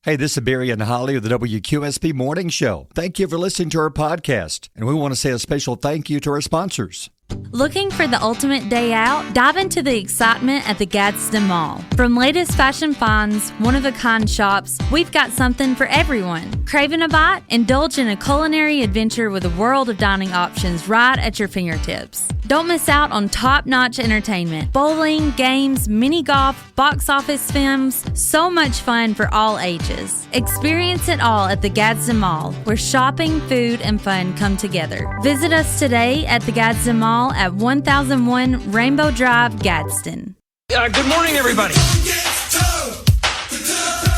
Hey, this is Barry and Holly of the WQSB Morning Show. Thank you for listening to our podcast, and we want to say a special thank you to our sponsors. Looking for the ultimate day out? Dive into the excitement at the Gadsden Mall. From latest fashion finds, one-of-a-kind shops, we've got something for everyone. Craving a bite? Indulge in a culinary adventure with a world of dining options right at your fingertips. Don't miss out on top-notch entertainment. Bowling, games, mini golf, box office films, so much fun for all ages. Experience it all at the Gadsden Mall, where shopping, food, and fun come together. Visit us today at the Gadsden Mall at 1001 Rainbow Drive, Gadsden. Good morning, everybody.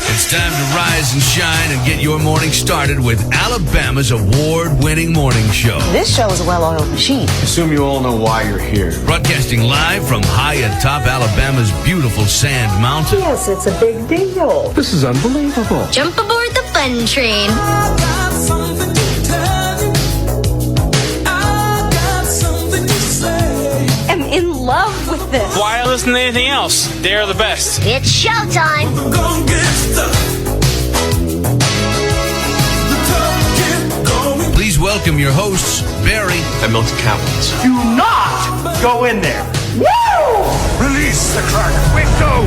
It's time to rise and shine and get your morning started with Alabama's award-winning morning show. This show is a well-oiled machine. Assume you all know why you're here. Broadcasting live from high atop Alabama's beautiful Sand Mountain. Yes, it's a big deal. This is unbelievable. Jump aboard the fun train. I'm in love with this. Why listen to anything else? They're the best. It's showtime. Please welcome your hosts, Barry and Milton Captains. Do not go in there. Woo! Release the cracker. Wiggo!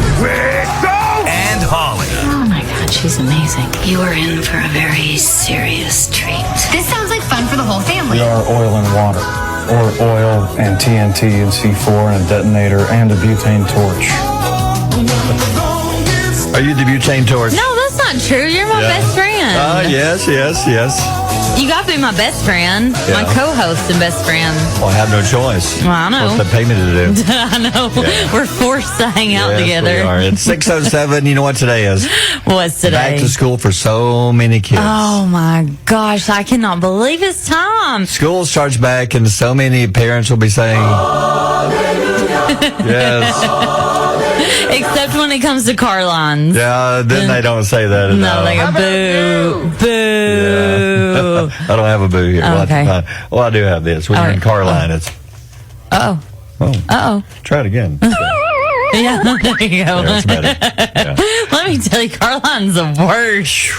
and Holly. Oh my God, she's amazing. You are in for a very serious treat. This sounds like fun for the whole family. We are oil and water, or oil and TNT and C4 and a detonator and a butane torch. Are you the butane torch? No, that's not true. You're my best friend. Yes. You got to be my best friend, my co-host and best friend. Well, I have no choice. Well, I know. What's the payment to do? I know. Yeah. We're forced to hang out together. We are. It's 6:07. You know what today is? What's today? Back to school for so many kids. Oh my gosh, I cannot believe it's time. School starts back, and so many parents will be saying, yes. Except when it comes to car lines. Yeah, then they don't say that. No, they go boo, boo. Yeah. I don't have a boo here. Okay. Well, I do have this. When you're in car line, it's... Uh-oh. Try it again. Yeah, there you go. Yeah, that's better. Yeah. Let me tell you, Carline's the worst.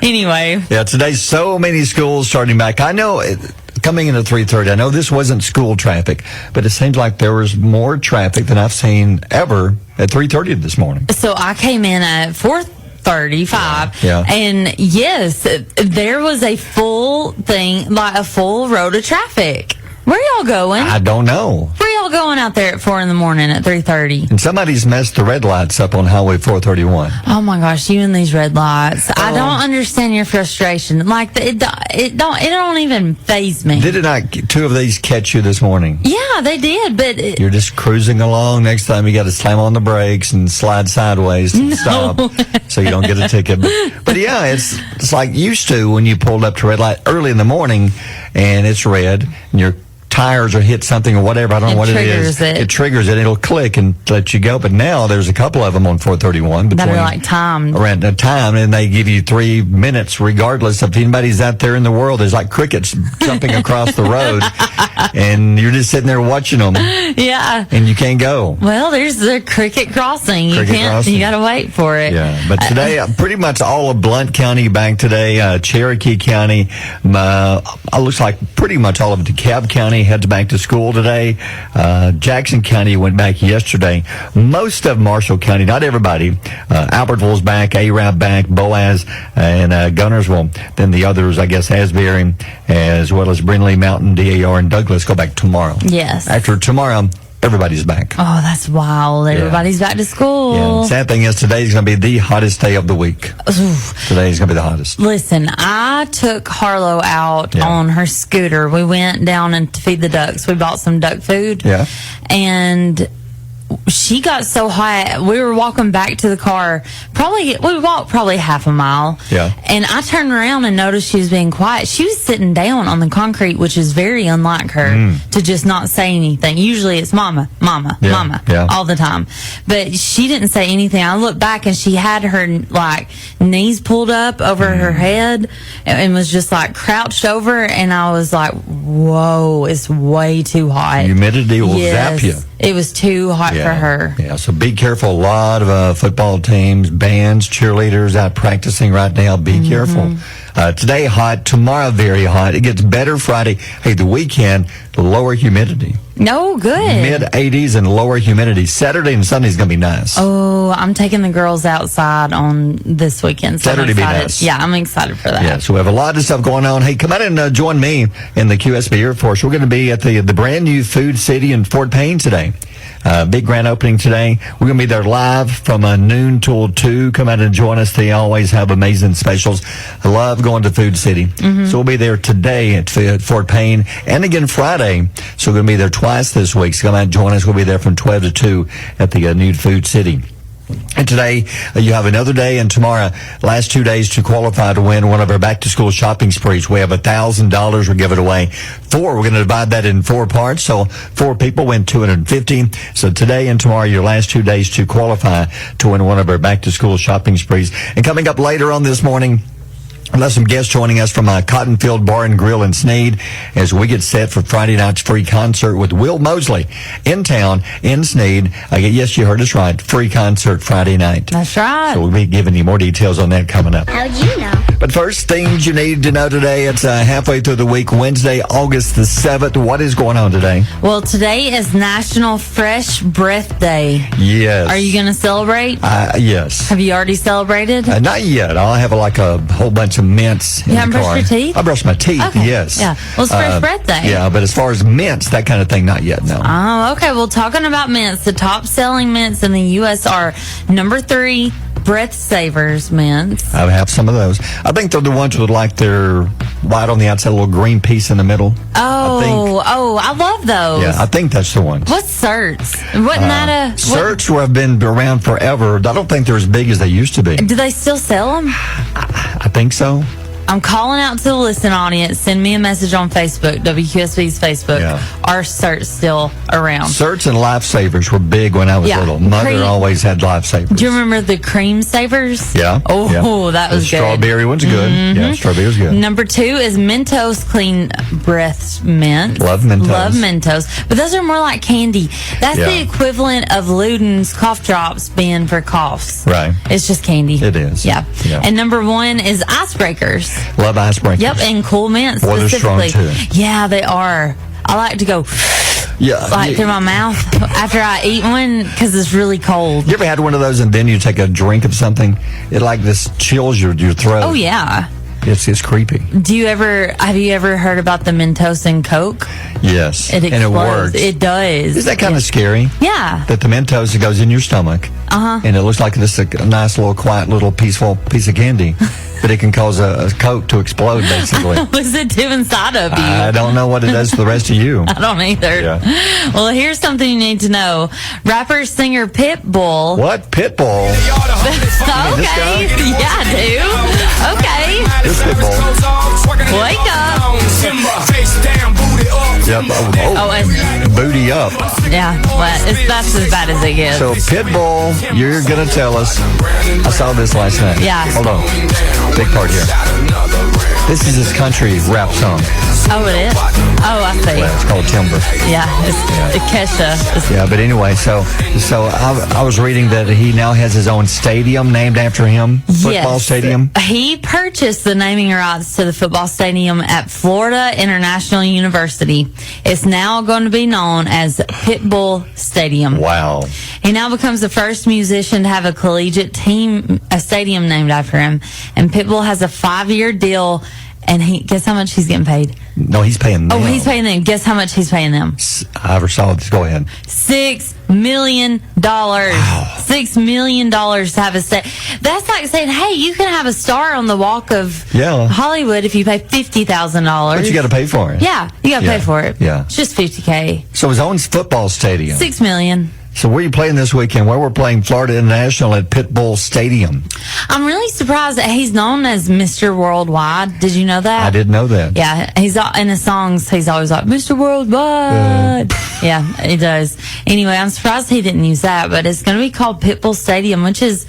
Anyway. Yeah, today's so many schools starting back. I know... Coming into 3:30, I know this wasn't school traffic, but it seems like there was more traffic than I've seen ever at 3:30 this morning. So I came in at 4:35, Yeah. and yes, there was a full thing, like a full road of traffic. Where y'all going? I don't know. Where y'all going out there at 4 in the morning at 3:30? And somebody's messed the red lights up on Highway 431. Oh my gosh, you and these red lights! I don't understand your frustration. Like it don't even faze me. Did it not? Two of these catch you this morning? Yeah, they did, but You're just cruising along. Next time you got to slam on the brakes and slide sideways to stop, so you don't get a ticket. But yeah, it's like used to when you pulled up to red light early in the morning, and it's red, and your tires or hit something or whatever. I don't know what it is. It triggers it. It'll click and let you go. But now there's a couple of them on 431 that are like timed around a time, and they give you 3 minutes regardless if anybody's out there in the world. There's like crickets jumping across the road, and you're just sitting there watching them. Yeah, and you can't go. Well, there's the cricket crossing. You got to wait for it. Yeah, but today pretty much all of Blount County back today. Cherokee County, looks like pretty much all of DeKalb County heads back to school today. Jackson County went back yesterday. Most of Marshall County, not everybody. Albertville's back, Arab back, Boaz, and Gunnersville. Then the others, I guess, Asbury, as well as Brindley, Mountain, DAR, and Douglas go back tomorrow. Yes. After tomorrow, everybody's back. Oh, that's wild. Everybody's back to school. Yeah. The sad thing is today's going to be the hottest day of the week. Today's going to be the hottest. Listen, I took Harlow out on her scooter. We went down and to feed the ducks. We bought some duck food. Yeah. And she got so hot. We were walking back to the car. We walked probably half a mile. Yeah. And I turned around and noticed she was being quiet. She was sitting down on the concrete, which is very unlike her to just not say anything. Usually it's mama, mama, mama all the time. But she didn't say anything. I looked back and she had her like knees pulled up over her head and was just like crouched over. And I was like, whoa, it's way too hot. Humidity will zap you. It was too hot for her. Yeah, so be careful. A lot of football teams, bands, cheerleaders out practicing right now. Be careful. Today, hot. Tomorrow, very hot. It gets better Friday. Hey, the weekend, lower humidity. No, good. Mid-80s and lower humidity. Saturday and Sunday is going to be nice. Oh, I'm taking the girls outside on this weekend. So Saturday be nice. Yeah, I'm excited for that. Yeah, so we have a lot of stuff going on. Hey, come out and join me in the QSB Air Force. We're going to be at the brand new Food City in Fort Payne today. Big grand opening today. We're going to be there live from noon till 2. Come out and join us. They always have amazing specials. I love going to Food City. So we'll be there today at Fort Payne and again Friday. So we're going to be there twice this week. So come out and join us. We'll be there from 12 to 2 at the new Food City. And today, you have another day, and tomorrow, last 2 days to qualify to win one of our back-to-school shopping sprees. We have $1,000 we're giving away. We're going to divide that in 4 parts, so 4 people win $250. So today and tomorrow, your last 2 days to qualify to win one of our back-to-school shopping sprees. And coming up later on this morning, we'll have some guests joining us from Cottonfield Bar and Grill in Sneed as we get set for Friday night's free concert with Will Mosley in town in Sneed. Yes, you heard us right. Free concert Friday night. That's right. So we'll be giving you more details on that coming up. How'd you know? But first, things you need to know today. It's halfway through the week, Wednesday, August the 7th. What is going on today? Well, today is National Fresh Breath Day. Yes. Are you going to celebrate? Yes. Have you already celebrated? Not yet. I'll have a whole bunch of mints in You haven't the car. brushed your teeth? I brush my teeth, Okay. yes. Yeah. Well, it's Fresh Breath Day. Yeah, but as far as mints, that kind of thing, not yet, no. Oh, okay. Well, talking about mints, the top selling mints in the U.S. are number 3, Breath Savers mints. I have some of those. I think they're the ones with their white on the outside, a little green piece in the middle. I love those. Yeah, I think that's the one. What's Certs? Wasn't that a... Certs have been around forever. I don't think they're as big as they used to be. Do they still sell them? I think so. I'm calling out to the listening audience. Send me a message on Facebook, WQSB's Facebook. Yeah. Are Certs still around? Certs and Lifesavers were big when I was little. Mother always had Lifesavers. Do you remember the Cream Savers? Yeah. Oh, that was the good. Strawberry one's good. Yeah, strawberry was good. Number 2 is Mentos Clean Breath Mint. Love Mentos. Love Mentos. But those are more like candy. That's the equivalent of Luden's cough drops being for coughs. Right. It's just candy. It is. Yeah. Yeah. And number 1 is Icebreakers. Love Icebreakers. Yep, and Cool Mint Boy, they're strong specifically. too. Yeah, they are. I like to go through my mouth after I eat one because it's really cold. You ever had one of those and then you take a drink of something? It this chills your throat. Oh, yeah. It's creepy. Have you ever heard about the Mentos and Coke? Yes. It explodes. And it works. It does. Is that kind of scary? Yeah. That the Mentos, it goes in your stomach. And it looks like just a nice little quiet little peaceful piece of candy. But it can cause a Coke to explode, basically. What's it do inside of you? I don't know what it does to the rest of you. I don't either. Yeah. Well, here's something you need to know. Rapper, singer Pitbull. What? Pitbull? Okay. Yeah, I do. Okay. This Pitbull. Wake up. Yep. it's Booty up. Yeah, well, that's as bad as it gets. So, Pitbull, you're going to tell us. I saw this last night. Yeah. Hold on. Big part here. This is his country rap song. Oh, it is? Oh, I see. Well, it's called Timber. Yeah, it's Kesha. Yeah, but anyway, so I was reading that he now has his own stadium named after him. Football stadium. He purchased the naming rights to the football stadium at Florida International University. It's now going to be known as Pitbull Stadium. Wow. He now becomes the first musician to have a collegiate stadium named after him. And Pitbull has a 5-year deal. And guess how much he's getting paid? No, he's paying them. Oh, he's paying them. Guess how much he's paying them? I never saw this. Go ahead. $6 million. Wow. $6 million to have a That's like saying, hey, you can have a star on the walk of Hollywood if you pay $50,000. But you got to pay for it. Yeah, you got to pay for it. Yeah. It's just $50K. So his own football stadium. $6 million. So where are you playing this weekend? Where we're playing Florida International at Pitbull Stadium. I'm really surprised that he's known as Mr. Worldwide. Did you know that? I didn't know that. Yeah, he's in his songs. He's always like Mr. Worldwide. Yeah, he does. Anyway, I'm surprised he didn't use that, but it's going to be called Pitbull Stadium, which is.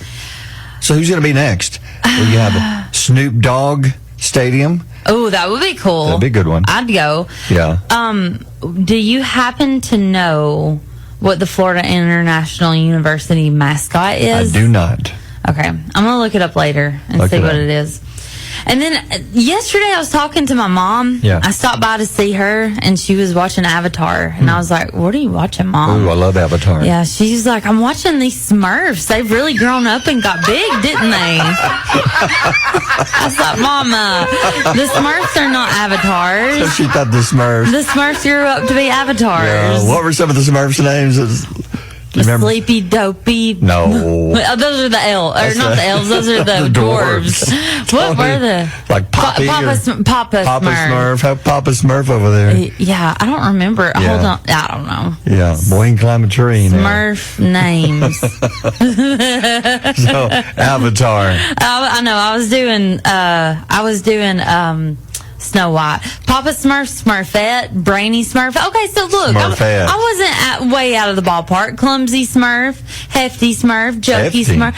So who's going to be next? Well, you have Snoop Dogg Stadium. Oh, that would be cool. That'd be a good one. I'd go. Yeah. Do you happen to know what the Florida International University mascot is? I do not. Okay. I'm going to look it up later and see what it is. And then yesterday I was talking to my mom. Yeah. I stopped by to see her, and she was watching Avatar. And I was like, what are you watching, Mom? Ooh, I love Avatar. Yeah, she's like, I'm watching these Smurfs. They've really grown up and got big, didn't they? I was like, Mama, the Smurfs are not avatars. So she thought the Smurfs. The Smurfs grew up to be avatars. Yeah. What were some of the Smurfs' names? Do you remember? Sleepy, Dopey. No. Oh, those are the elves. Or not the elves, those are the dwarves. What were the? Like Poppy Papa Smurf. Have Papa Smurf over there. Yeah, I don't remember. Yeah. Hold on. I don't know. Yeah, boy, he can climb a tree now. Smurf names. So, Avatar. I know. I was doing Snow White, Papa Smurf, Smurfette, Brainy Smurf. Okay, so look, I wasn't way out of the ballpark. Clumsy Smurf, Hefty Smurf, Jokey Smurf,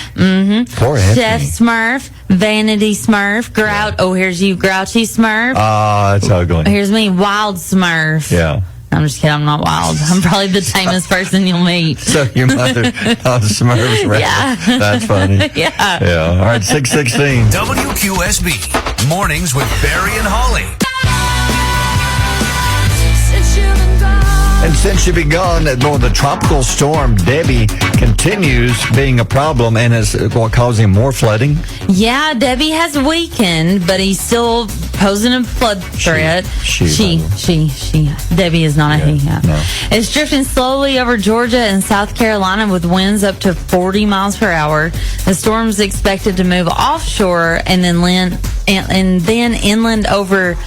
Poor Hefty. Chef Smurf, Vanity Smurf, Oh, here's you, Grouchy Smurf. That's ugly. Here's me, Wild Smurf. Yeah. I'm just kidding. I'm not wild. I'm probably the tamest person you'll meet. So your mother Smurfs, right? Yeah. That's funny. Yeah. Yeah. All right, 6:16. WQSB Mornings with Barry and Holly. And since you've been gone, the tropical storm Debbie continues being a problem and is causing more flooding. Yeah, Debbie has weakened, but he's still posing a flood threat. She. Debbie is not a he. Yeah. No. It's drifting slowly over Georgia and South Carolina with winds up to 40 miles per hour. The storm's expected to move offshore and then inland over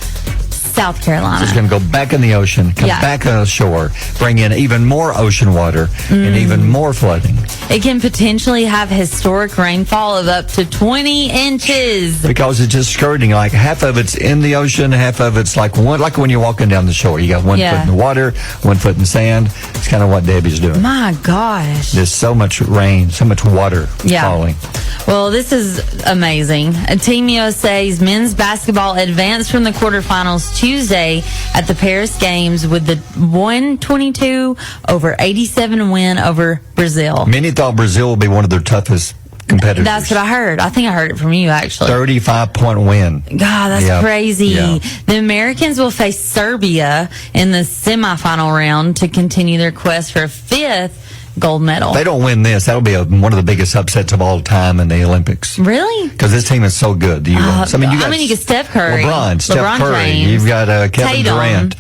South Carolina. So it's going to go back in the ocean, come back on the shore, bring in even more ocean water and even more flooding. It can potentially have historic rainfall of up to 20 inches. Because it's just skirting, like half of it's in the ocean, half of it's like when you're walking down the shore. You got 1 foot in the water, 1 foot in sand. It's kind of what Debbie's doing. My gosh. There's so much rain, so much water falling. Well, this is amazing. Team USA's men's basketball advanced from the quarterfinals Tuesday at the Paris Games with the 122-87 win over Brazil. Many thought Brazil would be one of their toughest competitors. That's what I heard. I think I heard it from you, actually. 35-point win. God, that's crazy. Yeah. The Americans will face Serbia in the semifinal round to continue their quest for a fifth gold medal. If they don't win this, that'll be one of the biggest upsets of all time in the Olympics. Really? Because this team is so good. You got you get Steph Curry, LeBron Curry. James. You've got Kevin Tatum. Durant.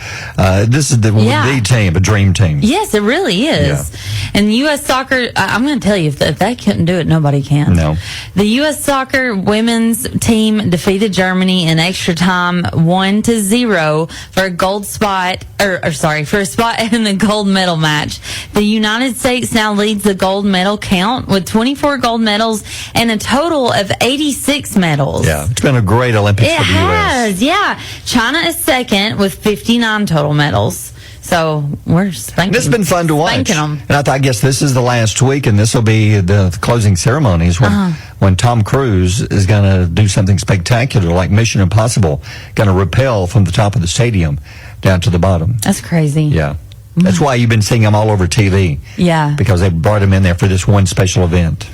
This is the team, a dream team. Yes, it really is. Yeah. And U.S. soccer, I'm going to tell you, if they couldn't do it, nobody can. No. The U.S. soccer women's team defeated Germany in extra time 1-0 for a gold spot, for a spot in the gold medal match. The United States now leads the gold medal count with 24 gold medals and a total of 86 medals. Yeah, it's been a great Olympics for the U.S. Yeah. China is second with 59 total medals. So we're spanking. It's been fun to watch. Them. And I guess this is the last week, and this will be the closing ceremonies when Tom Cruise is going to do something spectacular like Mission Impossible, going to rappel from the top of the stadium down to the bottom. That's crazy. Yeah. That's why you've been seeing them all over TV. Yeah. Because they brought him in there for this one special event.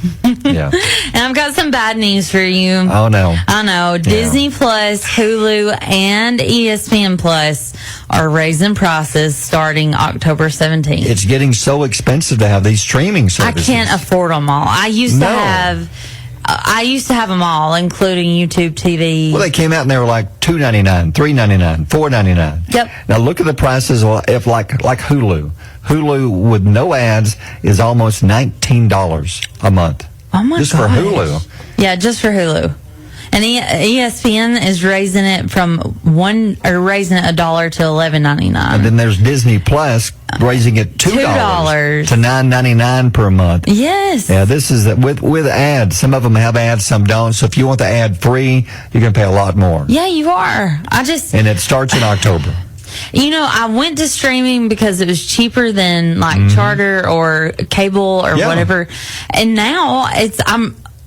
Yeah. And I've got some bad news for you. Oh, no. I know. Disney Plus, Hulu, and ESPN Plus are raising prices starting October 17th. It's getting so expensive to have these streaming services. I can't afford them all. I used to have them all, including YouTube TV. Well, they came out and they were like $2.99, $3.99, $4.99. Yep. Now look at the prices. Well, if like Hulu with no ads is almost $19 a month. Oh my gosh. Just for Hulu. Yeah, just for Hulu. And ESPN is raising it from $1 to $11.99. And then there's Disney Plus raising it $2 to $9.99 per month. Yes. Yeah, this is with ads. Some of them have ads, some don't. So if you want the ad free, you're going to pay a lot more. Yeah, you are. And it starts in October. You know, I went to streaming because it was cheaper than like Charter or cable or whatever. And now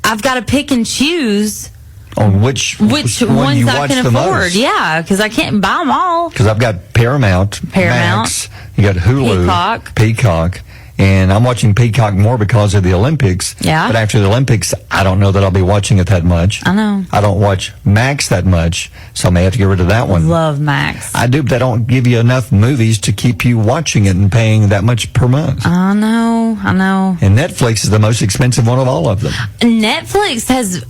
I've got to pick and choose on which ones you I can afford. Most. Yeah, because I can't buy them all. Because I've got Paramount, Max, you got Hulu, Peacock, And I'm watching Peacock more because of the Olympics. Yeah. But after the Olympics, I don't know that I'll be watching it that much. I know. I don't watch Max that much, so I may have to get rid of that one. Love Max. I do, but they don't give you enough movies to keep you watching it and paying that much per month. I know. And Netflix is the most expensive one of all of them. Netflix has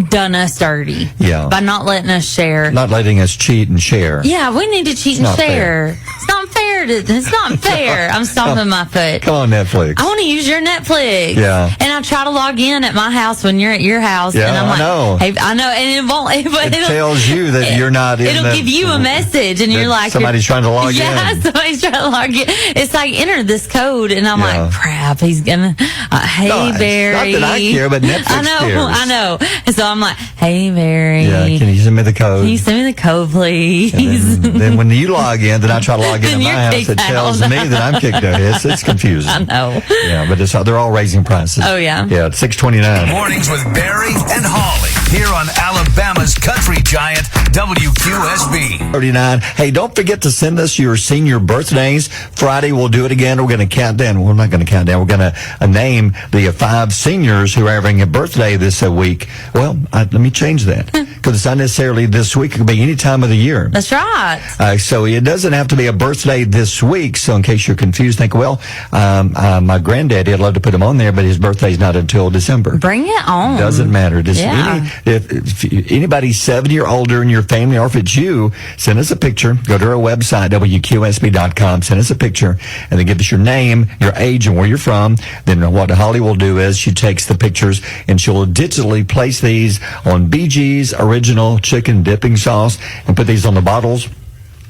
done us dirty. Yeah. By not letting us share. Not letting us cheat and share. Yeah, we need to cheat and share. It's not fair. It's not fair. I'm stomping my foot. Come on, Netflix. I want to use your Netflix. Yeah. And I try to log in at my house when you're at your house. Yeah, and I'm like, I know. Hey, I know. And it won't. But It tells you that you're not in It'll give you a message. And you're like. Somebody's trying to log in. Yeah, somebody's trying to log in. It's like, enter this code. And I'm like, crap, he's going to. Hey, No, Barry. not that I care, but Netflix cares. I know. And so I'm like, hey, Barry. Yeah, can you send me the code? Can you send me the code, please? And then when you log in, then I try to log into Then my you're house. kicked It tells out. me that I'm kicked out. It's confusing. I know. Yeah, but they're all raising prices. Oh, yeah. Yeah, it's $6.29. Mornings with Barry and Holly here on Alabama's country giant WQSB. 39. Hey, don't forget to send us your senior birthdays. Friday, we'll do it again. We're going to count down. We're not going to count down. We're going to name the 5 seniors who are having a birthday this week. Well, let me change that because it's not necessarily this week. It could be any time of the year. That's right. So it doesn't have to be a birthday this week. So in case you're confused, think, well, my granddaddy, I'd love to put him on there, but his birthday's not until December. Bring it on. Doesn't matter. Just Yeah. if anybody's 70 or older in your family, or if it's you, send us a picture. Go to our website, WQSB.com. Send us a picture, and then give us your name, your age, and where you're from. Then what Holly will do is she takes the pictures, and she'll digitally place these on BG's original chicken dipping sauce and put these on the bottles.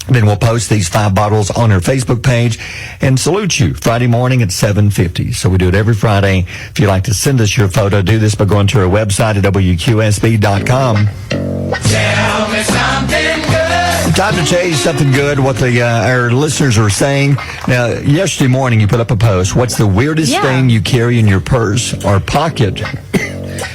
Then we'll post these 5 bottles on our Facebook page and salute you Friday morning at 7:50. So we do it every Friday. If you'd like to send us your photo, do this by going to our website at WQSB.com. Tell me something good. Time to tell you something good, what our listeners are saying. Now, yesterday morning you put up a post. What's the weirdest thing you carry in your purse or pocket?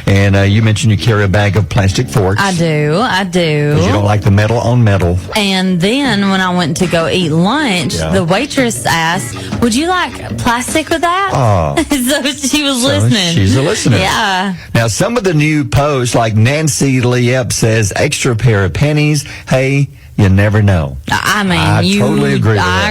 And you mentioned you carry a bag of plastic forks. I do. Because you don't like the metal on metal. And then when I went to go eat lunch, the waitress asked, would you like plastic with that? Oh. So she was listening. She's a listener. Yeah. Now, some of the new posts, like Nancy Liep says, extra pair of pennies. Hey, you never know. I mean, I totally agree with that.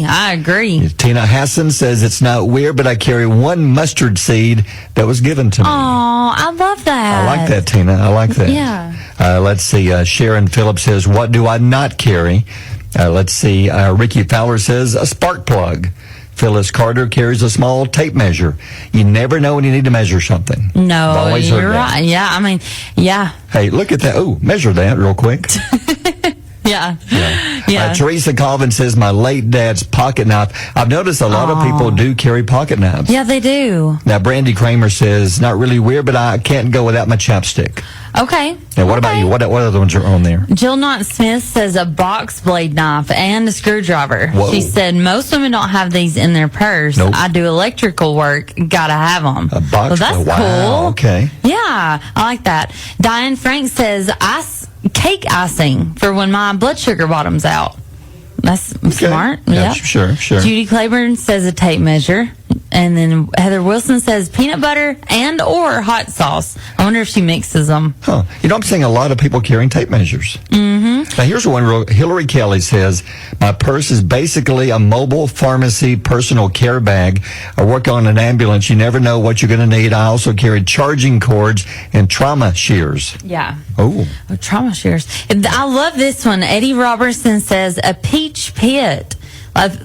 I agree. Tina Hassan says it's not weird, but I carry one mustard seed that was given to me. Oh, I love that. I like that, Tina. I like that. Yeah. Let's see. Sharon Phillips says, what do I not carry? Let's see. Ricky Fowler says, a spark plug. Phyllis Carter carries a small tape measure. You never know when you need to measure something. No, I've always heard you're that. right. Yeah, I mean, yeah. Hey, look at that. Oh, measure that real quick. Yeah. Teresa Colvin says, my late dad's pocket knife. I've noticed a lot of people do carry pocket knives. Yeah, they do. Now, Brandy Kramer says, not really weird, but I can't go without my chapstick. Okay. Now, what about you? What other ones are on there? Jill Knott Smith says a box blade knife and a screwdriver. Whoa. She said most women don't have these in their purse. Nope. I do electrical work. Gotta have them. A box? Well, that's wow. cool. Okay. Yeah, I like that. Diane Frank says cake icing for when my blood sugar bottoms out. That's smart. Yeah, Yep. sure. Judy Claiborne says a tape measure. And then Heather Wilson says peanut butter and or hot sauce. I wonder if she mixes them. Huh. You know, I'm seeing a lot of people carrying tape measures. Mm-hmm. Now, here's one. Hillary Kelly says, my purse is basically a mobile pharmacy personal care bag. I work on an ambulance. You never know what you're going to need. I also carry charging cords and trauma shears. Yeah. Oh. Trauma shears. I love this one. Eddie Robertson says a peach pit.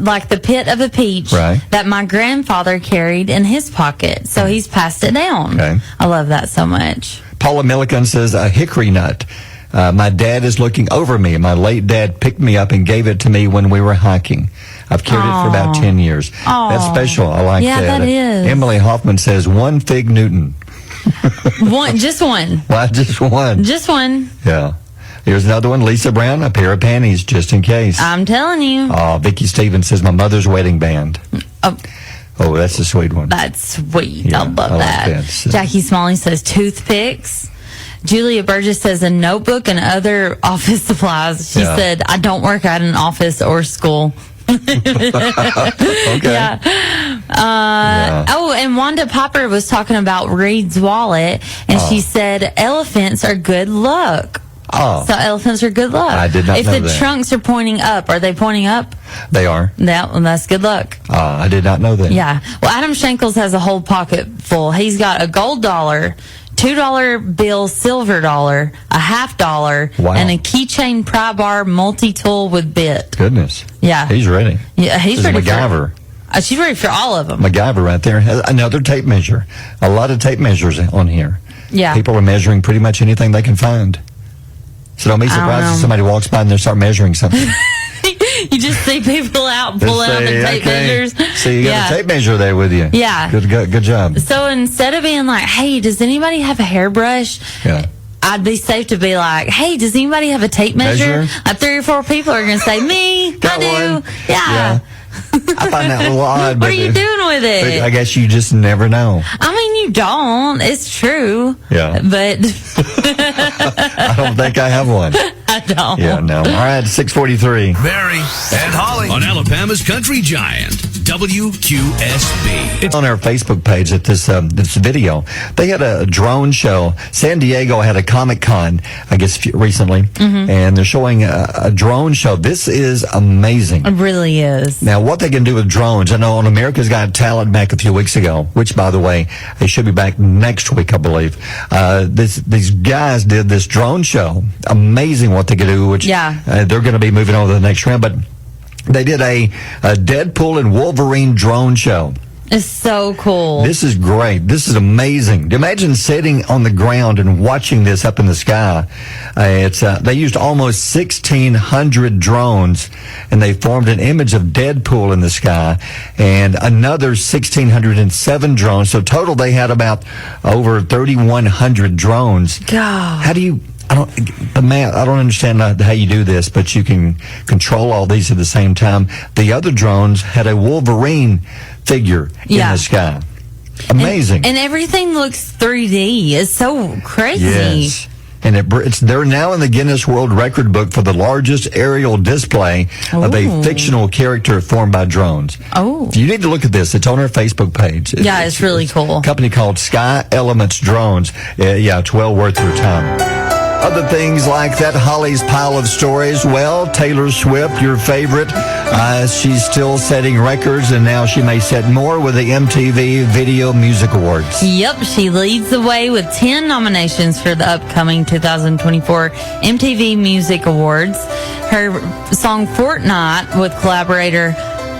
Like the pit of a peach that my grandfather carried in his pocket. So he's passed it down. Okay. I love that so much. Paula Milliken says a hickory nut. My dad is looking over me. My late dad picked me up and gave it to me when we were hiking. I've carried it for about 10 years. That's special. I like that. Yeah, that is. Emily Hoffman says one fig Newton. Just one. Why just one? Just one. Yeah. Here's another one. Lisa Brown, a pair of panties just in case. I'm telling you. Oh, Vicky Stevens says my mother's wedding band. Oh, that's a sweet one. That's sweet. Yeah, I love I like that. that. Jackie Smalley says toothpicks. Julia Burgess says a notebook and other office supplies. She said, I don't work at an office or school. Okay. Yeah. Oh, and Wanda Popper was talking about Reed's wallet, and she said elephants are good luck. Oh. So elephants are good luck. I did not know that. If the trunks are pointing up, are they pointing up? They are. That's good luck. I did not know that. Yeah. Well, Adam Shankles has a whole pocket full. He's got a gold dollar, $2 bill, silver dollar, a $50, Wow. and a keychain pry bar multi-tool with bit. Goodness. Yeah. He's ready. Yeah, he's This is ready MacGyver. She's ready for all of them. MacGyver right there. Has another tape measure. A lot of tape measures on here. Yeah. People are measuring pretty much anything they can find. So don't be surprised if somebody walks by and they start measuring something. You just see people out pulling out the tape measures. So you got a tape measure there with you. Yeah. Good job. So instead of being like, hey, does anybody have a hairbrush? Yeah. I'd be safe to be like, hey, does anybody have a tape measure? Like 3 or 4 people are going to say, me, Got I do. one. Yeah. I find that a little odd. What are you doing with it? I guess you just never know. I mean, you don't. It's true. Yeah. But I don't think I have one. I don't. Yeah, no. All right, 6:43. Barry and Holly on Alabama's Country Giant, WQSB. It's on our Facebook page at this video. They had a drone show. San Diego had a Comic-Con, I guess, recently, and they're showing a drone show. This is amazing. It really is. Now, what they can do with drones, I know on America's Got Talent back a few weeks ago, which, by the way, they should be back next week, I believe. These guys did this drone show. Amazing what they could do, which they're going to be moving on to the next round. But they did a Deadpool and Wolverine drone show. It's so cool. This is great. This is amazing. Imagine sitting on the ground and watching this up in the sky. They used almost 1,600 drones, and they formed an image of Deadpool in the sky, and another 1,607 drones. So total, they had about over 3,100 drones. God. How do you? I don't understand how you do this, but you can control all these at the same time. The other drones had a Wolverine figure in the sky. Amazing. And everything looks 3D. It's so crazy. Yes. And they're now in the Guinness World Record book for the largest aerial display of a fictional character formed by drones. Oh. You need to look at this. It's on our Facebook page. It's really cool. A company called Sky Elements Drones. It's well worth your time. Other things like that, Holly's pile of stories. Well, Taylor Swift, your favorite, she's still setting records, and now she may set more with the MTV Video Music Awards. Yep, she leads the way with 10 nominations for the upcoming 2024 MTV Music Awards. Her song Fortnite with collaborator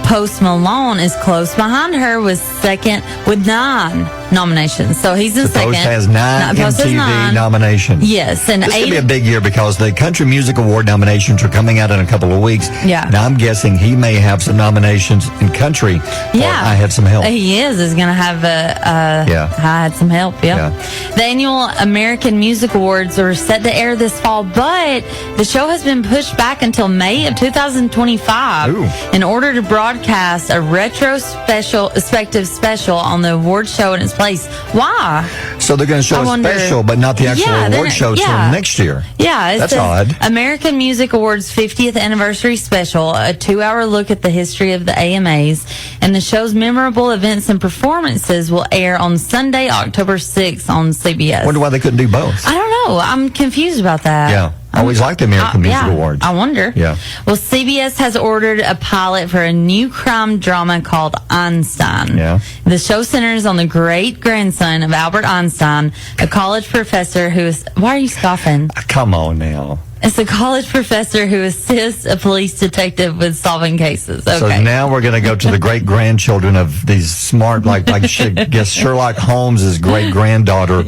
Post Malone is close behind her with second with 9 nominations. So he's in second. Post has 9 MTV nominations. Yes. And this is going to be a big year because the Country Music Award nominations are coming out in a couple of weeks. Yeah. Now I'm guessing he may have some nominations in country. Yeah. I Had Some Help. He is going to have I Had Some Help. Yeah. The annual American Music Awards are set to air this fall, but the show has been pushed back until May of 2025 in order to broadcast a retrospective special on the award show and its place. Why? So they're going to show a special, but not the actual award show till next year. Yeah, that's odd. American Music Awards 50th Anniversary Special, a 2-hour look at the history of the AMAs, and the show's memorable events and performances will air on Sunday, October 6th on CBS. I wonder why they couldn't do both. I don't know. I'm confused about that. Yeah. I always liked the American Music Awards. I wonder. Yeah. Well, CBS has ordered a pilot for a new crime drama called Einstein. Yeah. The show centers on the great-grandson of Albert Einstein, a college professor who is... Why are you scoffing? Come on now. It's a college professor who assists a police detective with solving cases. Okay. So now we're going to go to the great-grandchildren of these smart, I guess Sherlock Holmes' great-granddaughter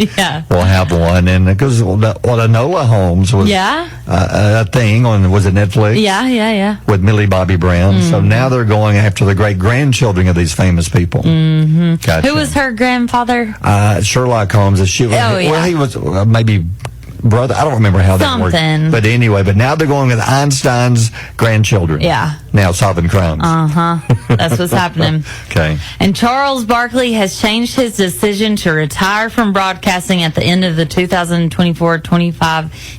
will have one. And because Enola Holmes was a thing on, was it Netflix? Yeah. With Millie Bobby Brown. So now they're going after the great-grandchildren of these famous people. Mm-hmm. Gotcha. Who was her grandfather? Sherlock Holmes. Well, he was maybe brother. I don't remember how that worked. Something. But anyway, but now they're going with Einstein's grandchildren. Yeah. Now solving crimes. That's what's happening. Okay. And Charles Barkley has changed his decision to retire from broadcasting at the end of the 2024-25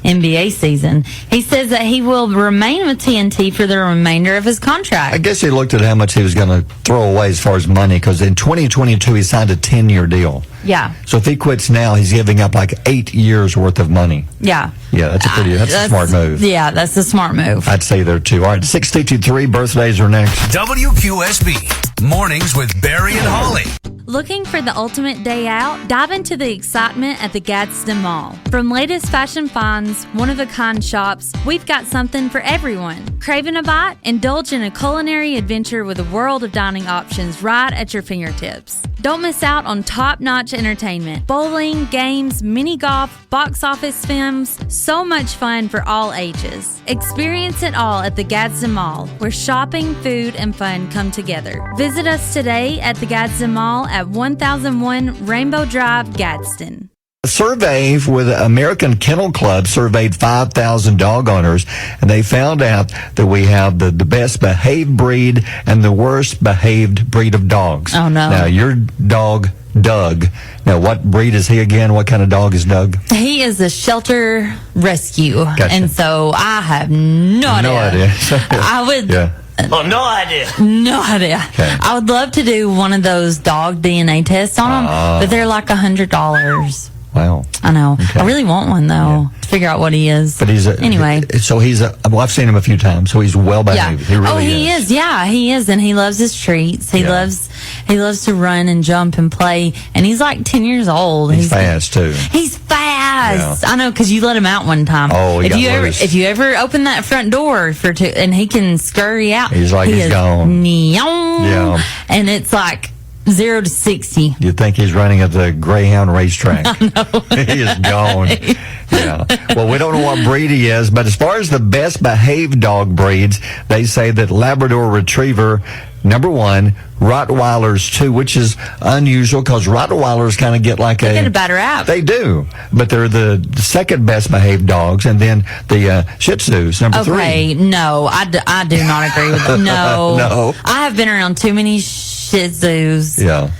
NBA season. He says that he will remain with TNT for the remainder of his contract. I guess he looked at how much he was going to throw away as far as money, because in 2022 he signed a 10-year deal. Yeah. So if he quits now, he's giving up like 8 years worth of money. Yeah. Yeah, that's a smart move. Yeah, that's a smart move. I'd say there too. All right, 6:53 birthdays are next. WQSB Mornings with Barry and Holly. Looking for the ultimate day out? Dive into the excitement at the Gadsden Mall. From latest fashion finds, one-of-a-kind shops, we've got something for everyone. Craving a bite? Indulge in a culinary adventure with a world of dining options right at your fingertips. Don't miss out on top-notch entertainment. Bowling, games, mini golf, box office films, so much fun for all ages. Experience it all at the Gadsden Mall, where shopping, food, and fun come together. Visit us today at the Gadsden Mall at 1001 Rainbow Drive, Gadsden. A survey with the American Kennel Club surveyed 5,000 dog owners, and they found out that we have the best behaved breed and the worst behaved breed of dogs. Oh, no. Now, your dog, Doug. Now, what breed is he again? What kind of dog is Doug? He is a shelter rescue. Gotcha. And so I have no idea. No idea. I would... Yeah. Oh, no idea. No idea. Okay. I would love to do one of those dog DNA tests on them, but they're like $100. Wow. I know. Okay. I really want one though to figure out what he is. But he's anyway. So well, I've seen him a few times. So he's well behaved. Yeah. He really he is. Yeah, he is, and he loves his treats. He loves to run and jump and play. And he's like 10 years old. He's fast too. He's fast. Yeah. I know, because you let him out one time. Oh, he got loose. If you ever open that front door and he can scurry out, He's like he's gone. Yeah. And it's like 0 to 60. You think he's running at the Greyhound racetrack? I know. He is gone. Yeah. Well, we don't know what breed he is, but as far as the best behaved dog breeds, they say that Labrador Retriever, number 1, Rottweilers 2, which is unusual because Rottweilers kind of get like they get a bad rap. They do, but they're the second best behaved dogs, and then the Shih Tzus, number 3. Okay, no, I do not agree with that. No. No. I have been around too many Shih Tzus. Yeah.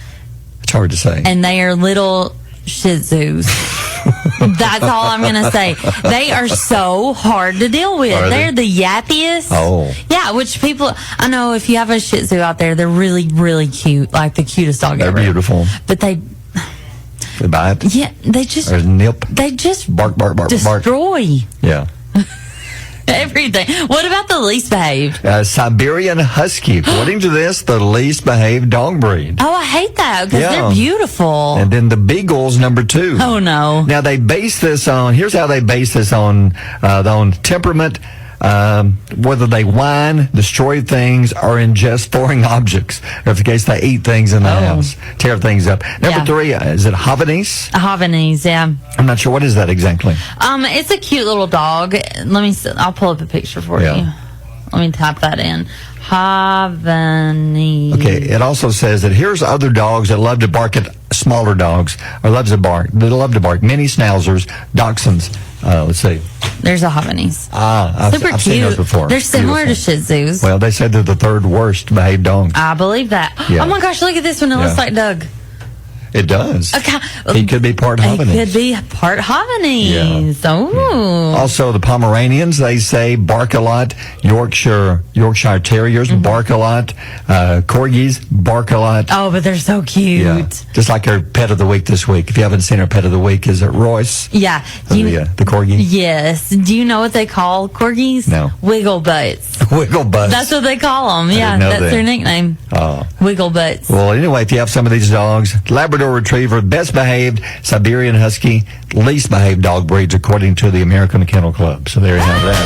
It's hard to say. And they are little Shih Tzus. That's all I'm going to say. They are so hard to deal with. They're the yappiest. Oh. Yeah, which people, I know if you have a Shih Tzu out there, they're really, really cute. Like the cutest dog ever. They're beautiful. But they bite. Yeah, they just. Or nip. They just bark, destroy. Yeah. Everything. What about the least behaved? Siberian Husky. According to this, the least behaved dog breed. Oh, I hate that because they're beautiful. And then the Beagle's number 2. Oh, no. Now, they base this on, here's how they base this on temperament, whether they whine, destroy things, or ingest foreign objects. Or if in case they eat things in the house, tear things up. Number 3, is it Havanese? Havanese, yeah. I'm not sure. What is that exactly? It's a cute little dog. I'll pull up a picture for you. Let me type that in. Havanese. Okay, it also says that here's other dogs that love to bark at smaller dogs, or they love to bark. Mini Schnauzers, Dachshunds. Let's see. There's a Havanese. I've cute. seen those before. They're similar to Shih Tzus. Well, they said they're the 3rd worst behaved dog. I believe that. Yeah. Oh my gosh, look at this one. It looks like Doug. It does. Okay. He could be part Havanese. He could be part Havanese. Yeah. Oh. Yeah. Also, the Pomeranians, they say, bark a lot. Yorkshire Terriers bark a lot. Corgis bark a lot. Oh, but they're so cute. Yeah. Just like our pet of the week this week. If you haven't seen our pet of the week, is it Royce? Yeah. The Corgi? Yes. Do you know what they call corgis? No. Wiggle butts. Wiggle butts. That's what they call them. Yeah, that's their nickname. Wiggle butts. Well, anyway, if you have some of these dogs, Labrador Retriever, best behaved, Siberian Husky, least behaved dog breeds according to the American Kennel Club. So there you have that.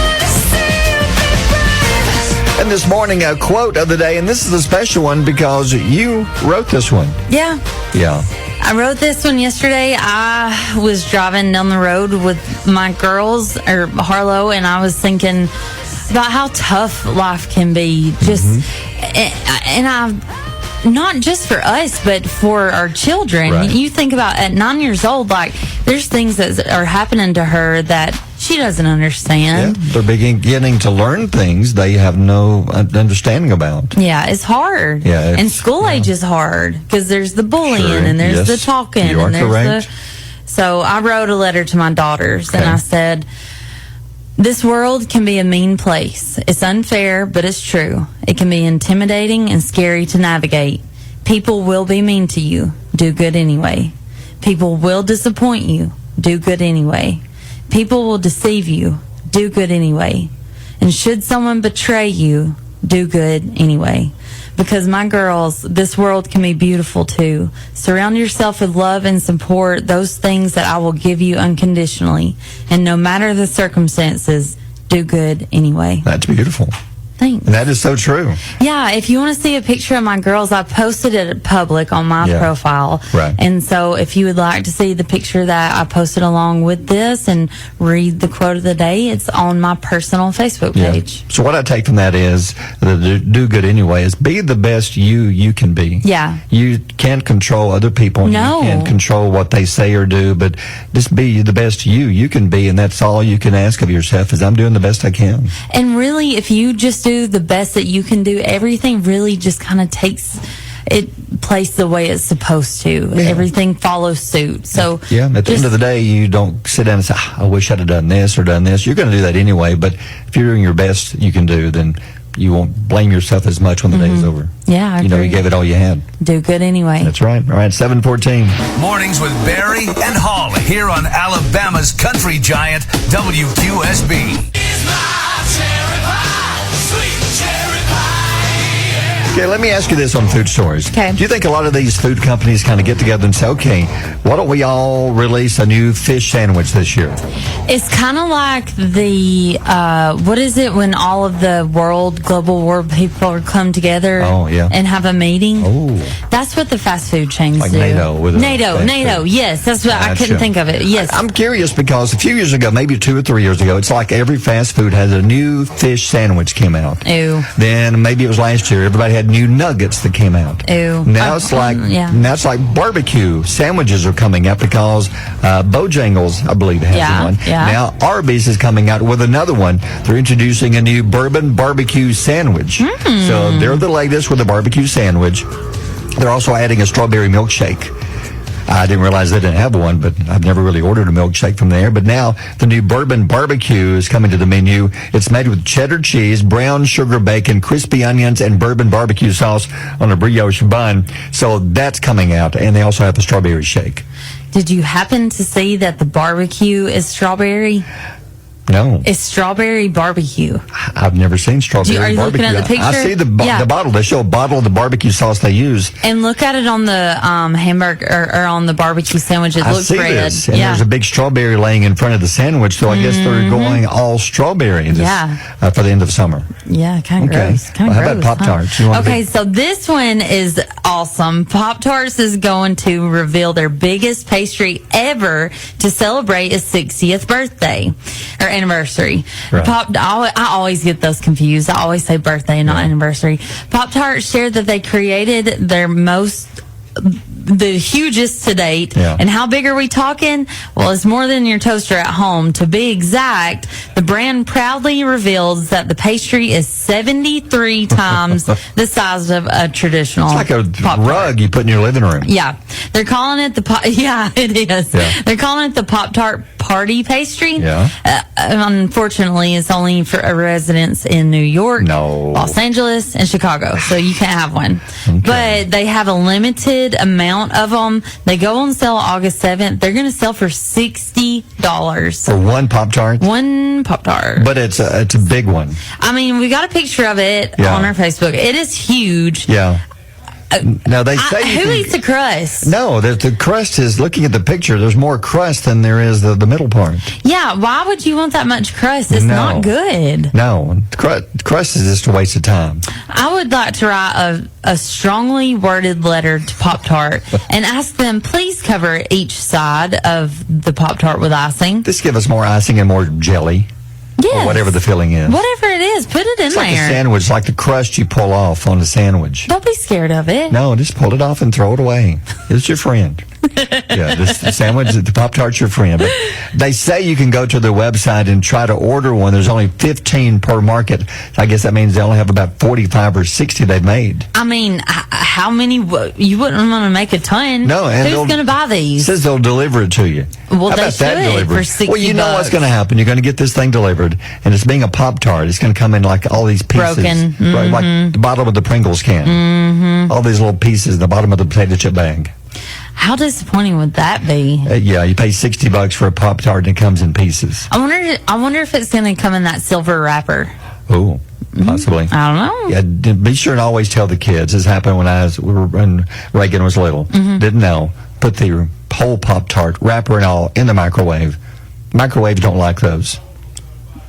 And this morning, a quote of the day, and this is a special one because you wrote this one. Yeah. Yeah. I wrote this one yesterday. I was driving down the road with my girls, or Harlow, and I was thinking about how tough life can be. And not just for us, but for our children. Right. You think about at 9 years old, like there's things that are happening to her that she doesn't understand. Yeah, they're beginning to learn things they have no understanding about. Yeah, it's hard. Yeah, and school age is hard because there's the bullying and there's the talking. You are and there's correct. So I wrote a letter to my daughters and I said, this world can be a mean place. It's unfair, but it's true. It can be intimidating and scary to navigate. People will be mean to you. Do good anyway. People will disappoint you. Do good anyway. People will deceive you. Do good anyway. And should someone betray you, do good anyway. Because my girls, this world can be beautiful too. Surround yourself with love and support, those things that I will give you unconditionally. And no matter the circumstances, do good anyway. That's beautiful. Thanks. And that is so true. Yeah, if you want to see a picture of my girls, I posted it public on my profile. Right. And so if you would like to see the picture that I posted along with this and read the quote of the day, it's on my personal Facebook page. So what I take from that is the do good anyway is be the best you can be. Yeah. You can't control other people. No. You can't control what they say or do, but just be the best you can be, and that's all you can ask of yourself is I'm doing the best I can. And really, if you just do the best that you can do, everything really just kind of takes it place the way it's supposed to. Yeah. Everything follows suit. So at the end of the day, you don't sit down and say, I wish I'd have done this or done this. You're going to do that anyway, but if you're doing your best you can do, then you won't blame yourself as much when the day is over. Yeah, I you know, agree. you gave it all you had. Do good anyway. That's right. All right, 7:14. Mornings with Barry and Holly here on Alabama's country giant WQSB. Okay, let me ask you this on food stories. Okay. Do you think a lot of these food companies kind of get together and say, okay, why don't we all release a new fish sandwich this year? It's kind of like the, what is it when all of the global world people come together and have a meeting? Oh. That's what the fast food chains Like do. NATO. With NATO, yes. That's what I couldn't think of it. Yes. I'm curious because a few years ago, maybe 2 or 3 years ago, it's like every fast food has a new fish sandwich came out. Ew. Then maybe it was last year, everybody had new nuggets that came out. Ew. Now it's like barbecue sandwiches are coming out because Bojangles, I believe, has one. Yeah. Now Arby's is coming out with another one. They're introducing a new bourbon barbecue sandwich. So they're the latest with a barbecue sandwich. They're also adding a strawberry milkshake. I didn't realize they didn't have one, but I've never really ordered a milkshake from there. But now the new bourbon barbecue is coming to the menu. It's made with cheddar cheese, brown sugar bacon, crispy onions, and bourbon barbecue sauce on a brioche bun. So that's coming out. And they also have a strawberry shake. Did you happen to see that the barbecue is strawberry? No. It's strawberry barbecue. I've never seen strawberry are you barbecue. looking at the picture? I see the bottle. They show a bottle of the barbecue sauce they use. And look at it on the hamburger or on the barbecue sandwich. It looks red. This, and there's a big strawberry laying in front of the sandwich, so I guess they're going all strawberry for the end of summer. Yeah, kind of gross. Well, how about Pop-Tarts? Okay, so this one is awesome. Pop-Tarts is going to reveal their biggest pastry ever to celebrate its 60th birthday or anniversary. Right. I always get those confused. I always say birthday and not anniversary. Pop-Tarts shared that they created the hugest to date. And how big are we talking? Well, it's more than your toaster at home. To be exact, the brand proudly reveals that the pastry is 73 times the size of a traditional It's like a Pop-Tart. rug you put in your living room. Yeah. They're calling it it is. Yeah. They're calling it the Pop-Tart party pastry. Yeah. Unfortunately, it's only for residents in New York, Los Angeles, and Chicago, so you can't have one. Okay. But they have a limited amount of them. They go on sale August 7th. They're going to sell for $60 for one Pop-Tart. One Pop-Tart, but it's a big one. I mean, we got a picture of it on our Facebook. It is huge. Yeah. Now they say who eats the crust? No, the crust is, looking at the picture, there's more crust than there is the middle part. Yeah, why would you want that much crust? It's not good. No, crust is just a waste of time. I would like to write a strongly worded letter to Pop-Tart and ask them, please cover each side of the Pop-Tart with icing. Just give us more icing and more jelly. Yes. Or whatever the filling is. Whatever it is, put it in It's like a there. sandwich, like the crust you pull off on a sandwich. Don't be scared of it. No, just pull it off and throw it away. It's your friend. Yeah, this sandwich, the Pop-Tart's your friend. But they say you can go to their website and try to order one. There's only 15 per market. I guess that means they only have about 45 or 60 they've made. I mean, how many? You wouldn't want to make a ton. No, and who's going to buy these? Says they'll deliver it to you. Well, How they about that should delivered? for 60 Well, you know what's bucks. going to happen. You're going to get this thing delivered, and it's being a Pop-Tart. It's going to come in like all these pieces. Broken. Right, like the bottom of the Pringles can. All these little pieces in the bottom of the potato chip bag. How disappointing would that be? Yeah, you pay $60 for a Pop-Tart, and it comes in pieces. I wonder if it's going to come in that silver wrapper. Oh, possibly. I don't know. Yeah, be sure and always tell the kids. This happened when Reagan was little. Didn't know. Put the whole Pop-Tart, wrapper and all, in the microwave. Microwaves don't like those.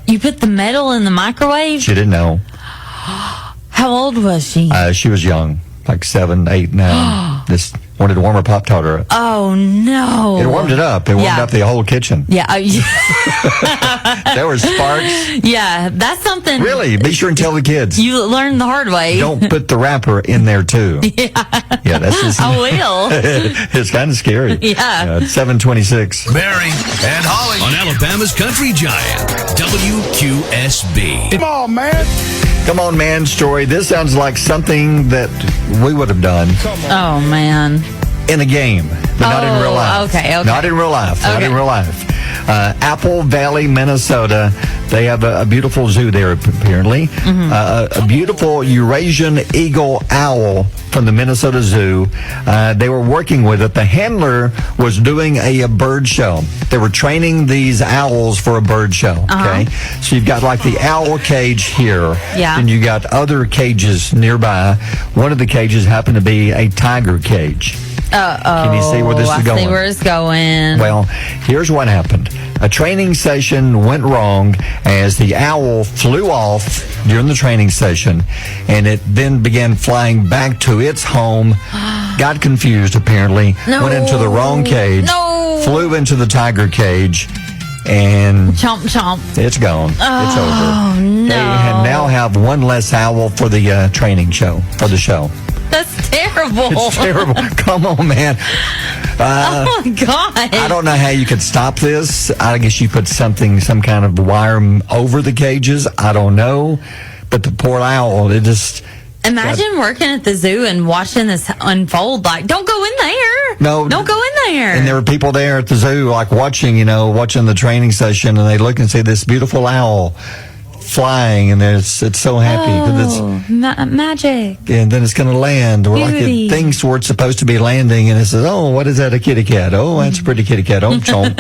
You put the metal in the microwave? She didn't know. How old was she? She was young, like 7, 8 now. Just wanted to warm her Pop-Tart up. Oh, no. It warmed it up. It warmed up the whole kitchen. Yeah. There were sparks. Yeah, that's something. Really? Be sure and tell the kids. You learned the hard way. Don't put the wrapper in there, too. Yeah, that's just... I will. It's kind of scary. Yeah. It's 7:26. Barry and Holly on Alabama's Country Giant, WQSB. Come on, man. Come on, man story. This sounds like something that we would have done Oh, man. in a game, but not in real life. Okay. Not in real life. Not in real life. Apple Valley, Minnesota. They have a beautiful zoo there, apparently. A beautiful Eurasian eagle owl from the Minnesota Zoo. They were working with it. The handler was doing a bird show. They were training these owls for a bird show. Okay, so you've got like the owl cage here, and you got other cages nearby. One of the cages happened to be a tiger cage. Can you see where this is going? I see where it's going. Well, here's what happened. A training session went wrong as the owl flew off during the training session, and it then began flying back to its home, got confused apparently, went into the wrong cage, flew into the tiger cage, and chomp chomp. It's gone. It's over. Oh, no. They now have one less owl for the training show, for the show. That's terrible. It's terrible. Come on, man. Oh, my God. I don't know how you could stop this. I guess you put some kind of wire over the cages. I don't know. But the poor owl, it just... Imagine working at the zoo and watching this unfold. Like, don't go in there. No. Don't go in there. And there were people there at the zoo, like watching the training session, and they look and see this beautiful owl flying, and it's so happy because it's magic. And then it's going to land. Or like it thinks where it's supposed to be landing, and it says, "Oh, what is that? A kitty cat? Oh, that's a pretty kitty cat. Oh, chomp."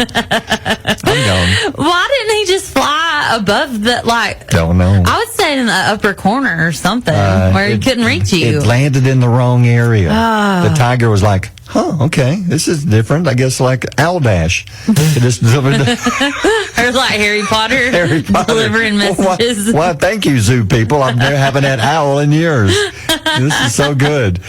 I'm gone. Why didn't he just fly above the Don't know. I would say in the upper corner or something where he couldn't reach you. It landed in the wrong area. The tiger was like, "Huh, okay, this is different. I guess like Owl Dash." It just delivered. Or like Harry Potter delivering messages. Well, thank you, zoo people. I haven't had owl in years. This is so good.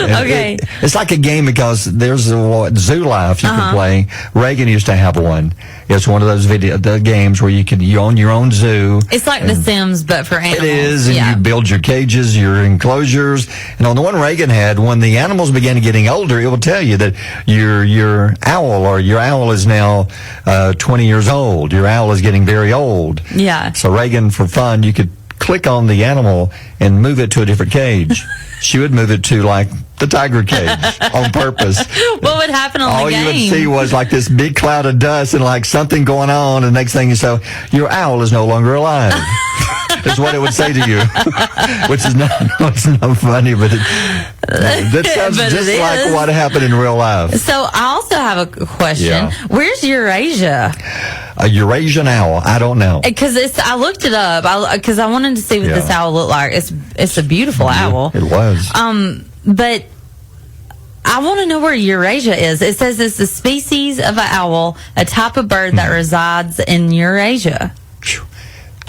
And okay. It's like a game because there's Zoo Life you can play. Reagan used to have one. It's one of those the games where you own your own zoo. It's like The Sims, but for animals. It is, and you build your cages, your enclosures. And on the one Reagan had, when the animals began getting older, it will tell you that your owl is now 20 years old. Your owl is getting very old. Yeah. So Reagan, for fun, you could click on the animal and move it to a different cage. She would move it to like the tiger cage on purpose. What would happen on the game? All you would see was like this big cloud of dust and like something going on, and the next thing you saw, your owl is no longer alive. Is what it would say to you, which is it's not funny, but that sounds just like what happened in real life. So I also have a question. Yeah. Where's Eurasia? A Eurasian owl? I don't know. Because I looked it up because I wanted to see what this owl looked like. It's a beautiful owl. It was. But I want to know where Eurasia is. It says it's a species of an owl, a type of bird that resides in Eurasia.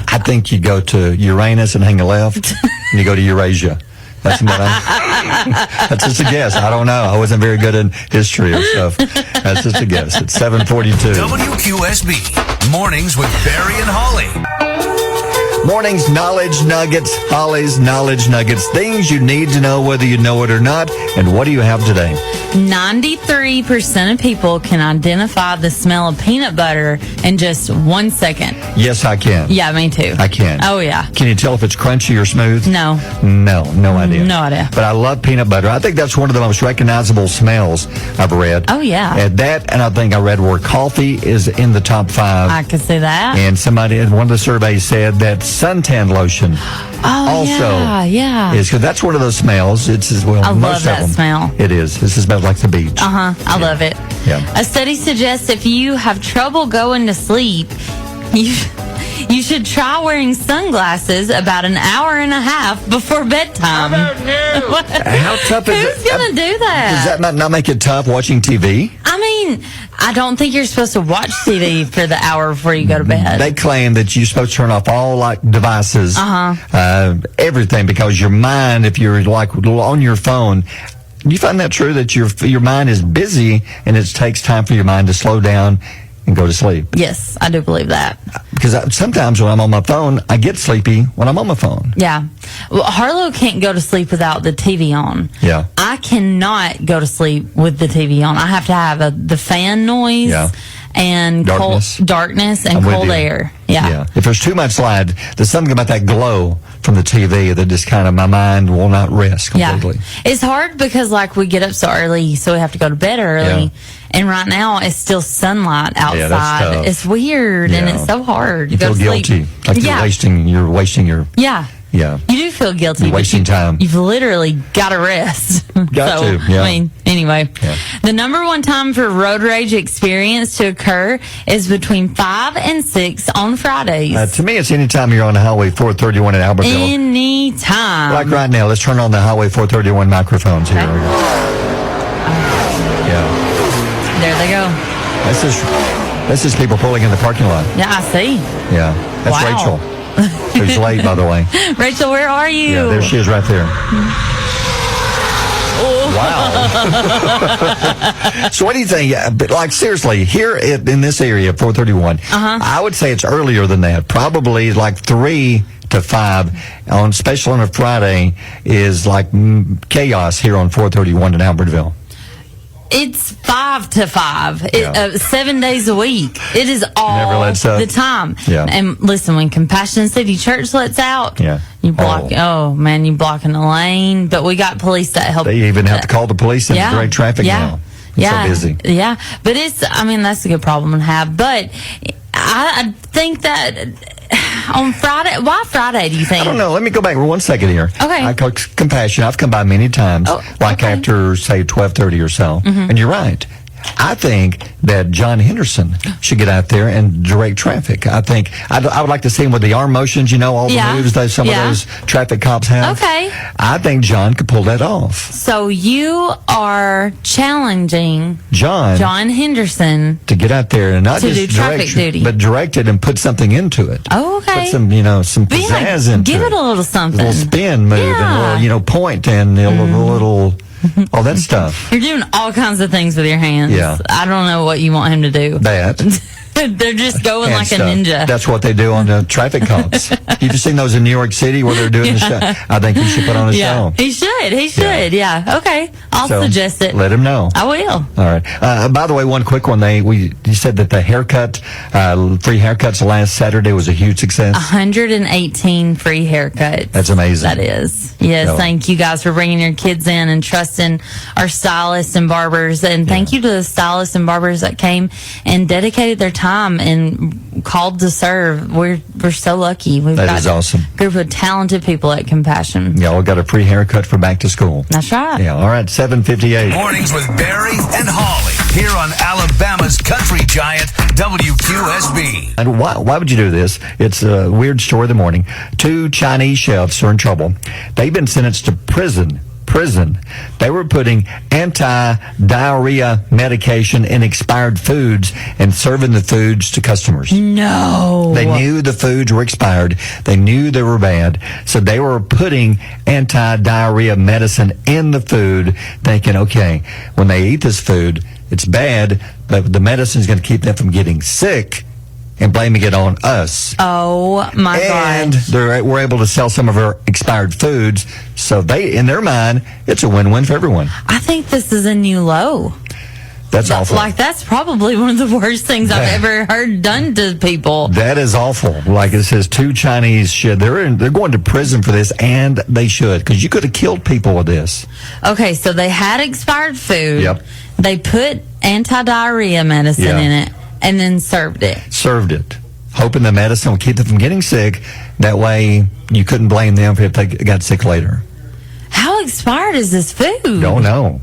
I think you go to Uranus and hang a left, and you go to Eurasia. That's just a guess. I don't know. I wasn't very good in history or stuff. That's just a guess. It's 7:42. WQSB Mornings with Barry and Holly. Mornings, knowledge nuggets, Holly's knowledge nuggets, things you need to know whether you know it or not. And what do you have today? 93% of people can identify the smell of peanut butter in just 1 second. Yes, I can. Yeah, me too. I can. Oh, yeah. Can you tell if it's crunchy or smooth? No. No idea. No idea. But I love peanut butter. I think that's one of the most recognizable smells I've read. Oh, yeah. And that, and I think I read where coffee is in the top 5. I could see that. And somebody in one of the surveys said that suntan lotion is, because that's one of those smells. It's as well. I most love of that them. smell. It is. This smells like the beach. I love it. Yeah. A study suggests if you have trouble going to sleep, you should try wearing sunglasses about an hour and a half before bedtime. How tough is it? Who's going to do that? Does that not make it tough watching TV? I mean, I don't think you're supposed to watch TV for the hour before you go to bed. They claim that you're supposed to turn off all devices, everything, because your mind, if you're like on your phone, you find that true that your mind is busy and it takes time for your mind to slow down and go to sleep? Yes, I do believe that. Because sometimes when I'm on my phone, I get sleepy when I'm on my phone. Yeah. Well, Harlow can't go to sleep without the TV on. Yeah. I cannot go to sleep with the TV on. I have to have the fan noise and darkness and cold air. Yeah. If there's too much light, there's something about that glow from the TV that just kind of, my mind will not rest completely. Yeah. It's hard because, like, we get up so early, so we have to go to bed early. Yeah. And right now, it's still sunlight outside. Yeah, that's tough. It's weird, and it's so hard. You feel guilty. Like you're wasting your... Yeah. You do feel guilty. You're wasting time. You've literally got to rest. I mean, anyway. Yeah. The number one time for road rage experience to occur is between 5 and 6 on Fridays. To me, it's any time you're on the Highway 431 in Albertville. Any time. Like right now. Let's turn on the Highway 431 microphones here. Okay. There they go. That's just people pulling in the parking lot. Yeah, I see. Yeah. That's Rachel. Who's late, by the way. Rachel, where are you? Yeah, there she is right there. Wow. So what do you think? Like, seriously, here in this area, 431, I would say it's earlier than that. Probably like 3 to 5, especially on a Friday, is like chaos here on 431 in Albertville. It's 5 to 5, 7 days a week. It is all the time. Yeah. And listen, when Compassion City Church lets out, you block. Oh man, you blocking the lane. But we got police that help. They even have to call the police and direct traffic now. It's so busy. Yeah, but that's a good problem to have. But I think that on Friday, why Friday, do you think? I don't know. Let me go back 1 second here. Okay. I call Compassion. I've come by many times, after, say, 12:30 or so. And you're right. I think that John Henderson should get out there and direct traffic. I think I would like to see him with the arm motions, all the moves that some of those traffic cops have. Okay. I think John could pull that off. So you are challenging John Henderson to get out there and not to just do traffic duty, but direct it and put something into it. Oh, okay. Put some, some pizzazz into it. Give it a little something. A little spin move and a little, point and a little... all that stuff. You're doing all kinds of things with your hands. Yeah. I don't know what you want him to do. That. They're just going like a ninja. That's what they do on the traffic cops. You've seen those in New York City where they're doing the show? I think he should put on a show. He should. Yeah. Okay. I'll suggest it. Let him know. I will. All right. By the way, one quick one. You said that the free haircuts last Saturday was a huge success. 118 free haircuts. That's amazing. That is. Yes. Thank you guys for bringing your kids in and trusting our stylists and barbers. And thank you to the stylists and barbers that came and dedicated their time and called to serve. We're so lucky. We've got awesome. A group of talented people at Compassion. Yeah, we got a free haircut for back to school. That's right. Yeah, all right, 7:58. Mornings with Barry and Holly here on Alabama's country giant WQSB. And why would you do this? It's a weird story of the morning. 2 Chinese chefs are in trouble. They've been sentenced to prison. They were putting anti-diarrhea medication in expired foods and serving the foods to customers. No. They knew the foods were expired. They knew they were bad. So they were putting anti-diarrhea medicine in the food, thinking, okay, when they eat this food, it's bad, but the medicine is going to keep them from getting sick. and blaming it on us. Oh, my And gosh. we're able to sell some of our expired foods. So in their mind, it's a win-win for everyone. I think this is a new low. That's awful. Like, that's probably one of the worst things I've ever heard done to people. That is awful. Like it says, 2 Chinese they're going to prison for this, and they should, because you could have killed people with this. Okay, so they had expired food. Yep. They put anti-diarrhea medicine in it and then served it. Served it, hoping the medicine would keep them from getting sick. That way, you couldn't blame them if they got sick later. How expired is this food? Don't know.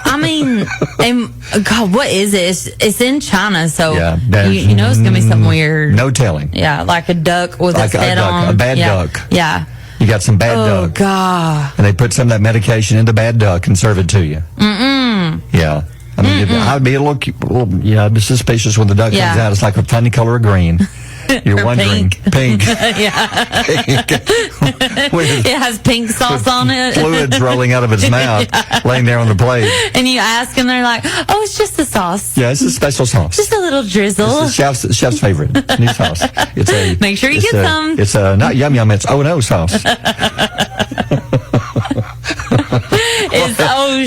I mean, God, what is it? It's in China, so Yeah, you know it's going to be something weird. No telling. Yeah, like a duck with Like its head on. a bad duck. Yeah. You got some bad Oh, duck. God. And they put some of that medication in the bad duck and serve it to you. Yeah. I mean, I'd be a little, I'd be suspicious when the duck comes out. It's like a funny color of green. You're Or wondering. Pink. Yeah. Pink. It has pink sauce on it. Fluids rolling out of its mouth, laying there on the plate. And you ask, and they're like, "Oh, it's just a sauce. Yeah, it's a special sauce. Just a little drizzle." It's the chef's favorite new sauce. It's a. Make sure you get some. It's a not yum yum. It's no sauce.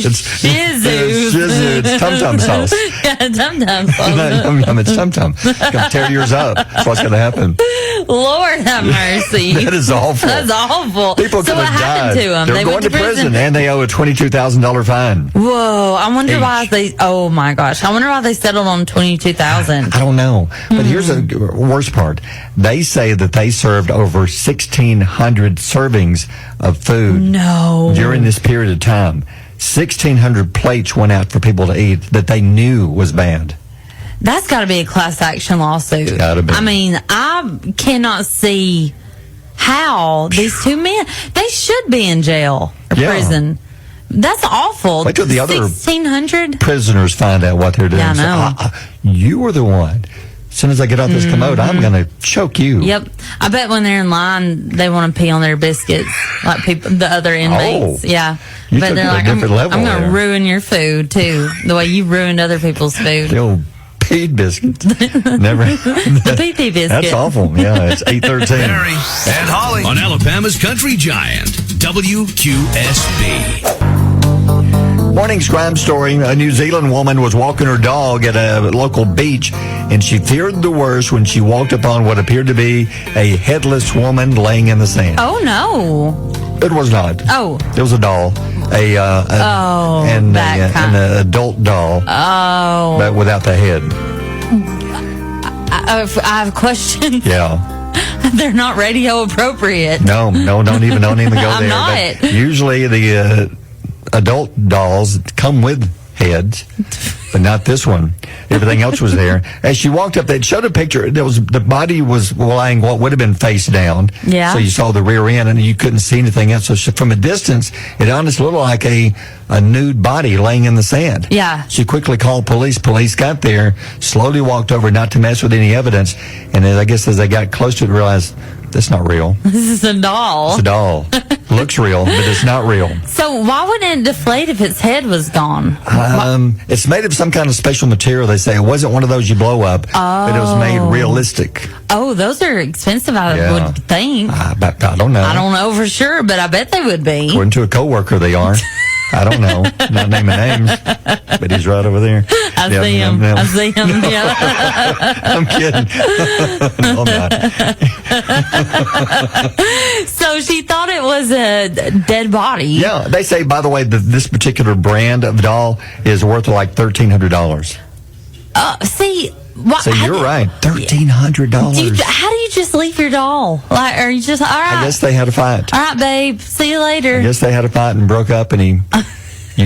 It's shizu. Shizu. It's tum tum sauce. Yeah, tum tum It's sauce. not yum yum. It's tum tum. It's gonna tear yours up. That's what's gonna happen. Lord have mercy. That is awful. That's awful. People so could what have happened died. to them? They're They going went to prison and they owe a $22,000 fine. Whoa! I wonder Each. why they. Oh my gosh! I wonder why they settled on $22,000. I don't know. But here's the worst part. They say that they served over 1,600 servings of food No. during this period of time. 1,600 plates went out for people to eat that they knew was bad. That's got to be a class action lawsuit. Gotta be. I mean, I cannot see how these two men. They should be in jail or Yeah. prison. That's awful. Wait till the other 1,600. prisoners find out what they're doing. Yeah, I know. So, you were the one. As soon as I get off this commode, I'm going to choke you. Yep. I bet when they're in line, they want to pee on their biscuits, like people, the other inmates. Oh. Yeah. You But took they're it to a like, different level I'm going to there. ruin your food too, the way you ruined other people's food. The old peed biscuits. Never. The pee-pee biscuit. That's awful. Yeah, it's 8:13. Barry and Holly on Alabama's Country Giant, WQSB. Morning's crime story. A New Zealand woman was walking her dog at a local beach, and she feared the worst when she walked upon what appeared to be a headless woman laying in the sand. Oh, no. It was not. Oh. It was a doll. An adult doll, but without the head. I have a question. Yeah. They're not radio appropriate. No, don't even go there. I'm not. But usually the adult dolls come with heads, but not this one. Everything else was there. As she walked up, they showed a picture. The body was lying what would have been face down. Yeah. So you saw the rear end, and you couldn't see anything else. So from a distance, it honestly looked like a nude body laying in the sand. Yeah. She quickly called police. Police got there, slowly walked over, not to mess with any evidence. And I guess as they got close to it, realized that's not real. This is a doll. It's a doll. Looks real, but it's not real. So why wouldn't it deflate if its head was gone? It's made of some kind of special material. They say it wasn't one of those you blow up, but it was made realistic. Oh, those are expensive, I would think. I don't know. I don't know for sure, but I bet they would be. According to a coworker, they are. I don't know. Not naming names, but he's right over there. I see him. I see him. Yeah. I'm kidding. No, I'm not. So she thought it was a dead body. Yeah, they say, by the way, this particular brand of doll is worth like $1,300. See. So you're right. $1,300. How do you just leave your doll? Like, are you just all right? I guess they had a fight. All right, babe. See you later. I guess they had a fight and broke up, and you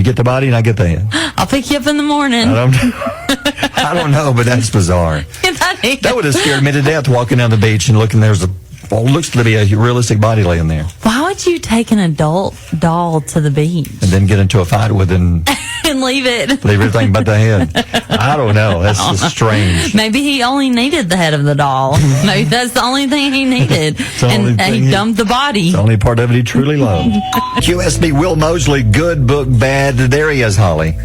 get the body and I get the head. I'll pick you up in the morning. I don't know, but that's bizarre. That would have scared me to death walking down the beach and looking. There's looks to be a realistic body laying there. Why would you take an adult doll to the beach and then get into a fight with it and leave it? Leave everything but the head. I don't know. That's just strange. Maybe he only needed the head of the doll. Maybe that's the only thing he needed. And he dumped the body. It's the only part of it he truly loved. QSB Will Mosley, good book, bad. There he is, Holly.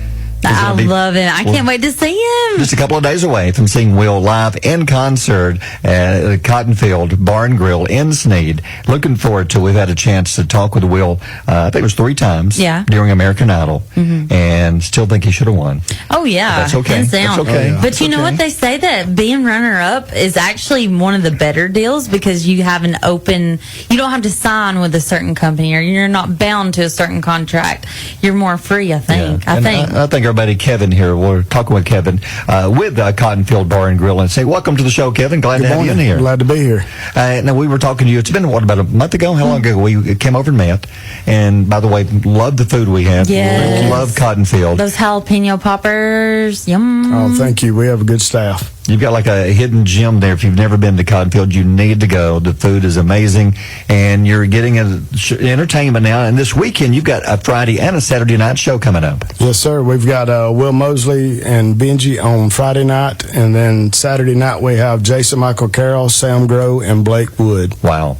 I love him. I can't wait to see him. Just a couple of days away from seeing Will live in concert at the Cottonfield Bar and Grill in Sneed. Looking forward to it. We've had a chance to talk with Will, I think it was 3 times during American Idol, and still think he should have won. Oh, yeah. But that's okay. Hands down. That's okay. But you know what? They say that being runner-up is actually one of the better deals because you have an open, you don't have to sign with a certain company or you're not bound to a certain contract. You're more free, I think. Yeah. I think our buddy Kevin here, we're talking with Kevin with Cottonfield Bar and Grill, and say, welcome to the show, Kevin. Glad to have you in here. Glad to be here. Now, we were talking to you, it's been, about a month ago? How long ago? We came over and met, and by the way, love the food we had. Yes. Love Cottonfield. Those jalapeno poppers, yum. Oh, thank you. We have a good staff. You've got like a hidden gem there. If you've never been to Cottonfield, you need to go. The food is amazing, and you're getting entertainment now. And this weekend, you've got a Friday and a Saturday night show coming up. Yes, sir. We've got Will Mosley and Benji on Friday night, and then Saturday night we have Jason Michael Carroll, Sam Groh, and Blake Wood. Wow.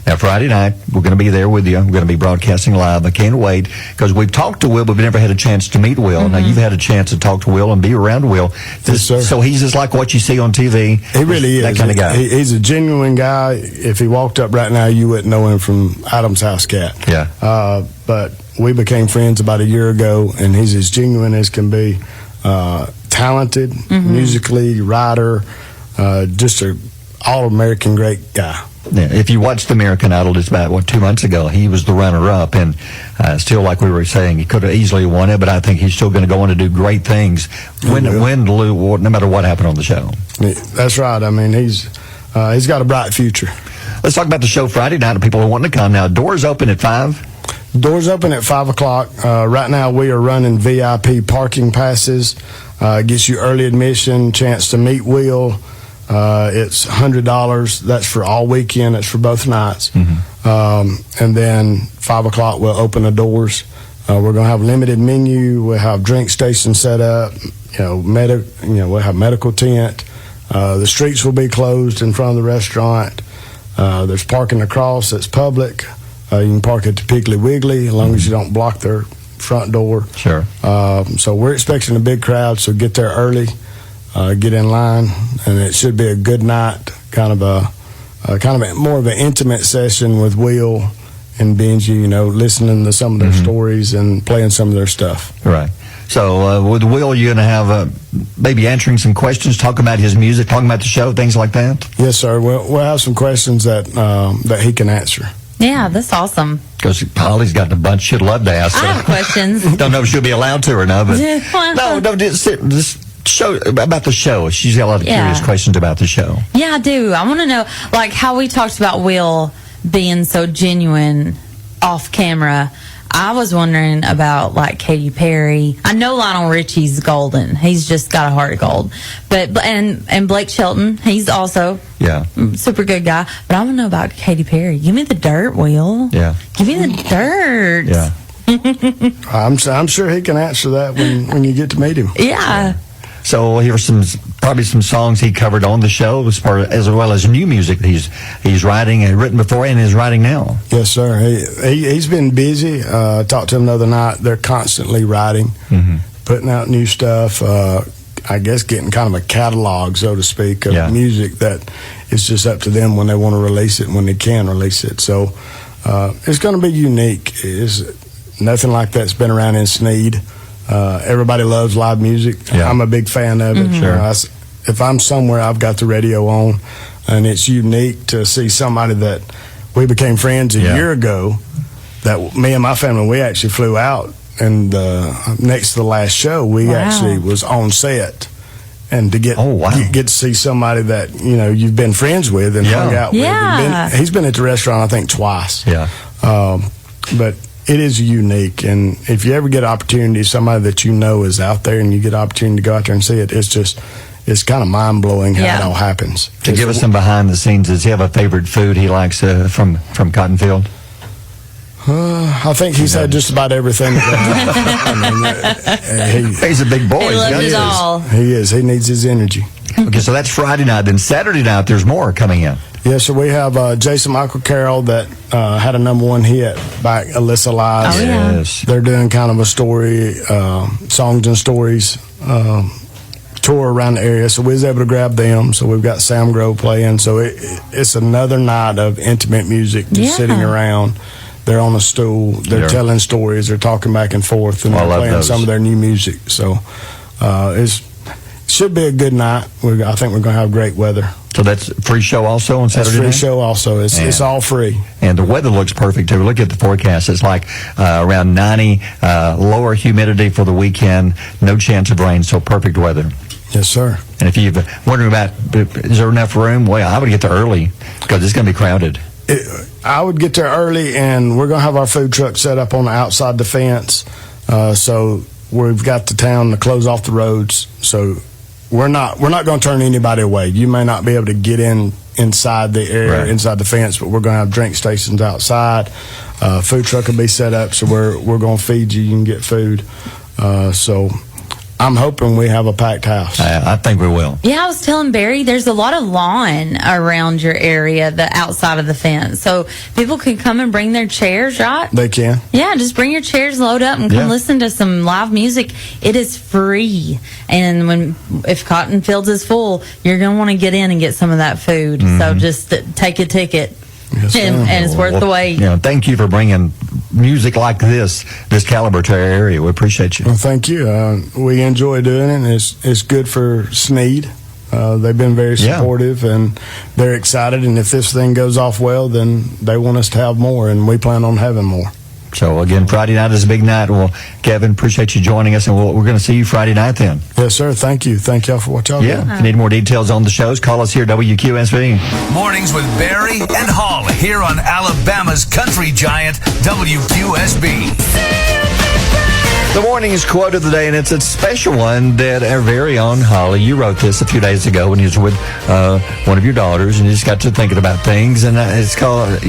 Now, Friday night, we're going to be there with you. We're going to be broadcasting live. I can't wait because we've talked to Will, but we've never had a chance to meet Will. Now, you've had a chance to talk to Will and be around Will. Yes, sir. So he's just like what you see on TV. He really is. That kind of guy. He's a genuine guy. If he walked up right now, you wouldn't know him from Adam's House Cat. Yeah. But we became friends about a year ago, and he's as genuine as can be. Talented, musically, writer, just an all-American great guy. Yeah, if you watched American Idol, it's about, 2 months ago, he was the runner-up, and still, like we were saying, he could have easily won it, but I think he's still going to go on to do great things, win, lose, no matter what happened on the show. That's right. I mean, he's got a bright future. Let's talk about the show Friday night, people who want to come. Now, doors open at 5? Doors open at 5 o'clock. Right now, we are running VIP parking passes. Gets you early admission, chance to meet Will. It's $100. That's for all weekend. It's for both nights. And then 5 o'clock we'll open the doors. We're going to have limited menu. We'll have drink stations set up. We'll have medical tent. The streets will be closed in front of the restaurant. There's parking across. It's public. You can park at the Piggly Wiggly as long as you don't block their front door. Sure. So we're expecting a big crowd. So get there early. Get in line, and it should be a good night. Kind of a more of an intimate session with Will and Benji. Listening to some of their stories and playing some of their stuff. Right. So with Will, you're going to have maybe answering some questions, talking about his music, talking about the show, things like that. Yes, sir. We'll have some questions that he can answer. Yeah, that's awesome. Because Holly's got a bunch she'd love to ask. I have questions. Don't know if she'll be allowed to or not, but no, just show about the show. She's got a lot of curious questions about the show. Yeah, I do. I want to know, like, how we talked about Will being so genuine off camera. I was wondering about, like, Katy Perry. I know Lionel Richie's golden. He's just got a heart of gold. But and Blake Shelton, he's also super good guy. But I want to know about Katy Perry. Give me the dirt, Will. Yeah. Give me the dirt. Yeah. I'm sure he can answer that when you get to meet him. Yeah. So here are probably some songs he covered on the show as well as new music that he's writing and written before and is writing now. Yes, sir. He's been busy. Talked to him the other night. They're constantly writing, putting out new stuff. I guess getting kind of a catalog, so to speak, of music that it's just up to them when they want to release it and when they can release it. So it's going to be unique. It's nothing like that's been around in Sneed. Everybody loves live music. Yeah. I'm a big fan of it. Sure. If I'm somewhere, I've got the radio on, and it's unique to see somebody that we became friends a year ago, that me and my family, we actually flew out, and next to the last show, we actually was on set. And to get to see somebody that, you've been friends with and hung out with. And he's been at the restaurant, I think, twice. Yeah. But it is unique, and if you ever get an opportunity, somebody that you know is out there, and you get an opportunity to go out there and see it, it's kind of mind-blowing how it all happens. To give us some behind the scenes, does he have a favorite food he likes from Cottonfield? I think he's had just about everything. He's a big boy. He loves it all. He is. He needs his energy. Okay, so that's Friday night. Then Saturday night, there's more coming in. Yes, sir. We have Jason Michael Carroll that had a #1 hit back, Alyssa Lies. Oh, yeah. Yes. They're doing kind of a story, songs and stories tour around the area. So we was able to grab them. So we've got Sam Grove playing. So it's another night of intimate music, just sitting around. They're on a stool. They're telling stories. They're talking back and forth, and they're playing some of their new music. So it should be a good night. I think we're going to have great weather. So that's a free show also on Saturday night? It's free show also. It's all free. And the weather looks perfect too. Look at the forecast. It's like around 90, lower humidity for the weekend, no chance of rain, so perfect weather. Yes, sir. And if you're wondering about, is there enough room? Well, I would get there early because it's going to be crowded. I would get there early, and we're going to have our food truck set up on the outside the fence. So we've got the town to close off the roads. So we're not going to turn anybody away. You may not be able to get inside the area, inside the fence, but we're going to have drink stations outside. Food truck will be set up, so we're going to feed you. You can get food. So I'm hoping we have a packed house. I think we will. Yeah, I was telling Barry, there's a lot of lawn around your area, the outside of the fence. So people can come and bring their chairs, right? They can. Yeah, just bring your chairs, load up, and come listen to some live music. It is free. And if Cotton Fields is full, you're going to want to get in and get some of that food. So just take a ticket. Yes, and it's worth the wait. Yeah, thank you for bringing music like this caliber to our area. We appreciate you. Well, thank you. We enjoy doing it, and it's good for Sneed. They've been very supportive, and they're excited. And if this thing goes off well, then they want us to have more, and we plan on having more. So, again, Friday night is a big night. Well, Kevin, appreciate you joining us, and we're going to see you Friday night then. Yes, sir. Thank you. Thank y'all for what y'all do. If you need more details on the shows, call us here, WQSB. Mornings with Barry and Holly here on Alabama's country giant, WQSB. The morning's quote of the day, and it's a special one that our very own Holly, you wrote this a few days ago when you was with one of your daughters, and you just got to thinking about things, and it's called,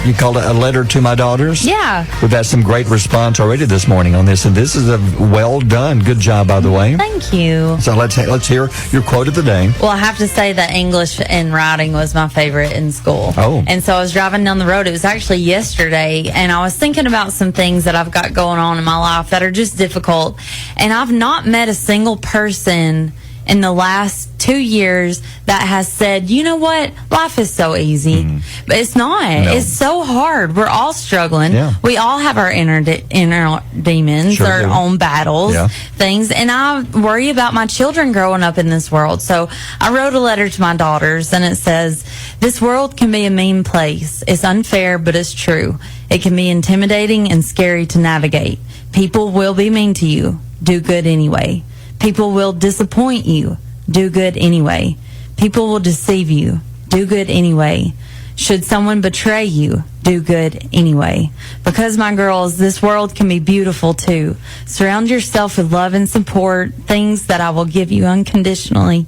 you called it A Letter to My Daughters? Yeah. We've had some great response already this morning on this, and this is a well done. Good job, by the way. Thank you. So let's hear your quote of the day. Well, I have to say that English and writing was my favorite in school. Oh. And so I was driving down the road. It was actually yesterday, and I was thinking about some things that I've got going on in my life that are just difficult. And I've not met a single person in the last 2 years that has said, you know what, life is so easy. But it's not. No. It's so hard. We're all struggling. Yeah. We all have our inner demons, our own battles, things. And I worry about my children growing up in this world. So I wrote a letter to my daughters, and it says, this world can be a mean place. It's unfair, but it's true. It can be intimidating and scary to navigate. People will be mean to you. Do good anyway. People will disappoint you. Do good anyway. People will deceive you. Do good anyway. Should someone betray you, do good anyway. Because, my girls, this world can be beautiful too. Surround yourself with love and support, things that I will give you unconditionally.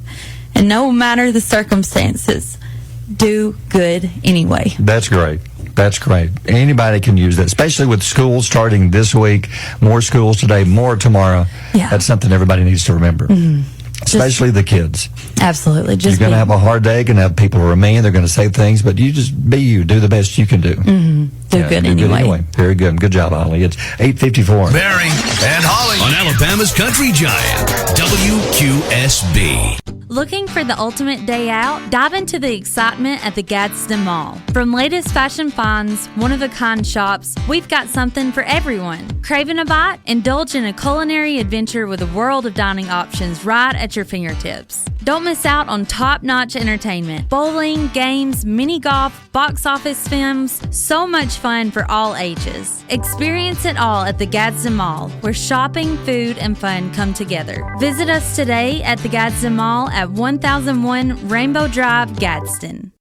And no matter the circumstances, do good anyway. That's great. That's great. Anybody can use that, especially with school starting this week. More schools today, more tomorrow. Yeah. That's something everybody needs to remember, especially the kids. Absolutely. You're going to have a hard day. You're going to have people who are mean. They're going to say things, but you just be you. Do the best you can do. Do good anyway. Very good. Good job, Holly. It's 8:54. Barry and Holly on Alabama's country giant, WQSB. Looking for the ultimate day out? Dive into the excitement at the Gadsden Mall. From latest fashion finds, one-of-a-kind shops, we've got something for everyone. Craving a bite? Indulge in a culinary adventure with a world of dining options right at your fingertips. Don't miss out on top-notch entertainment. Bowling, games, mini golf, box office films, so much fun for all ages. Experience it all at the Gadsden Mall, where shopping, food, and fun come together. Visit us today at the Gadsden Mall at 1001 Rainbow Drive, Gadsden.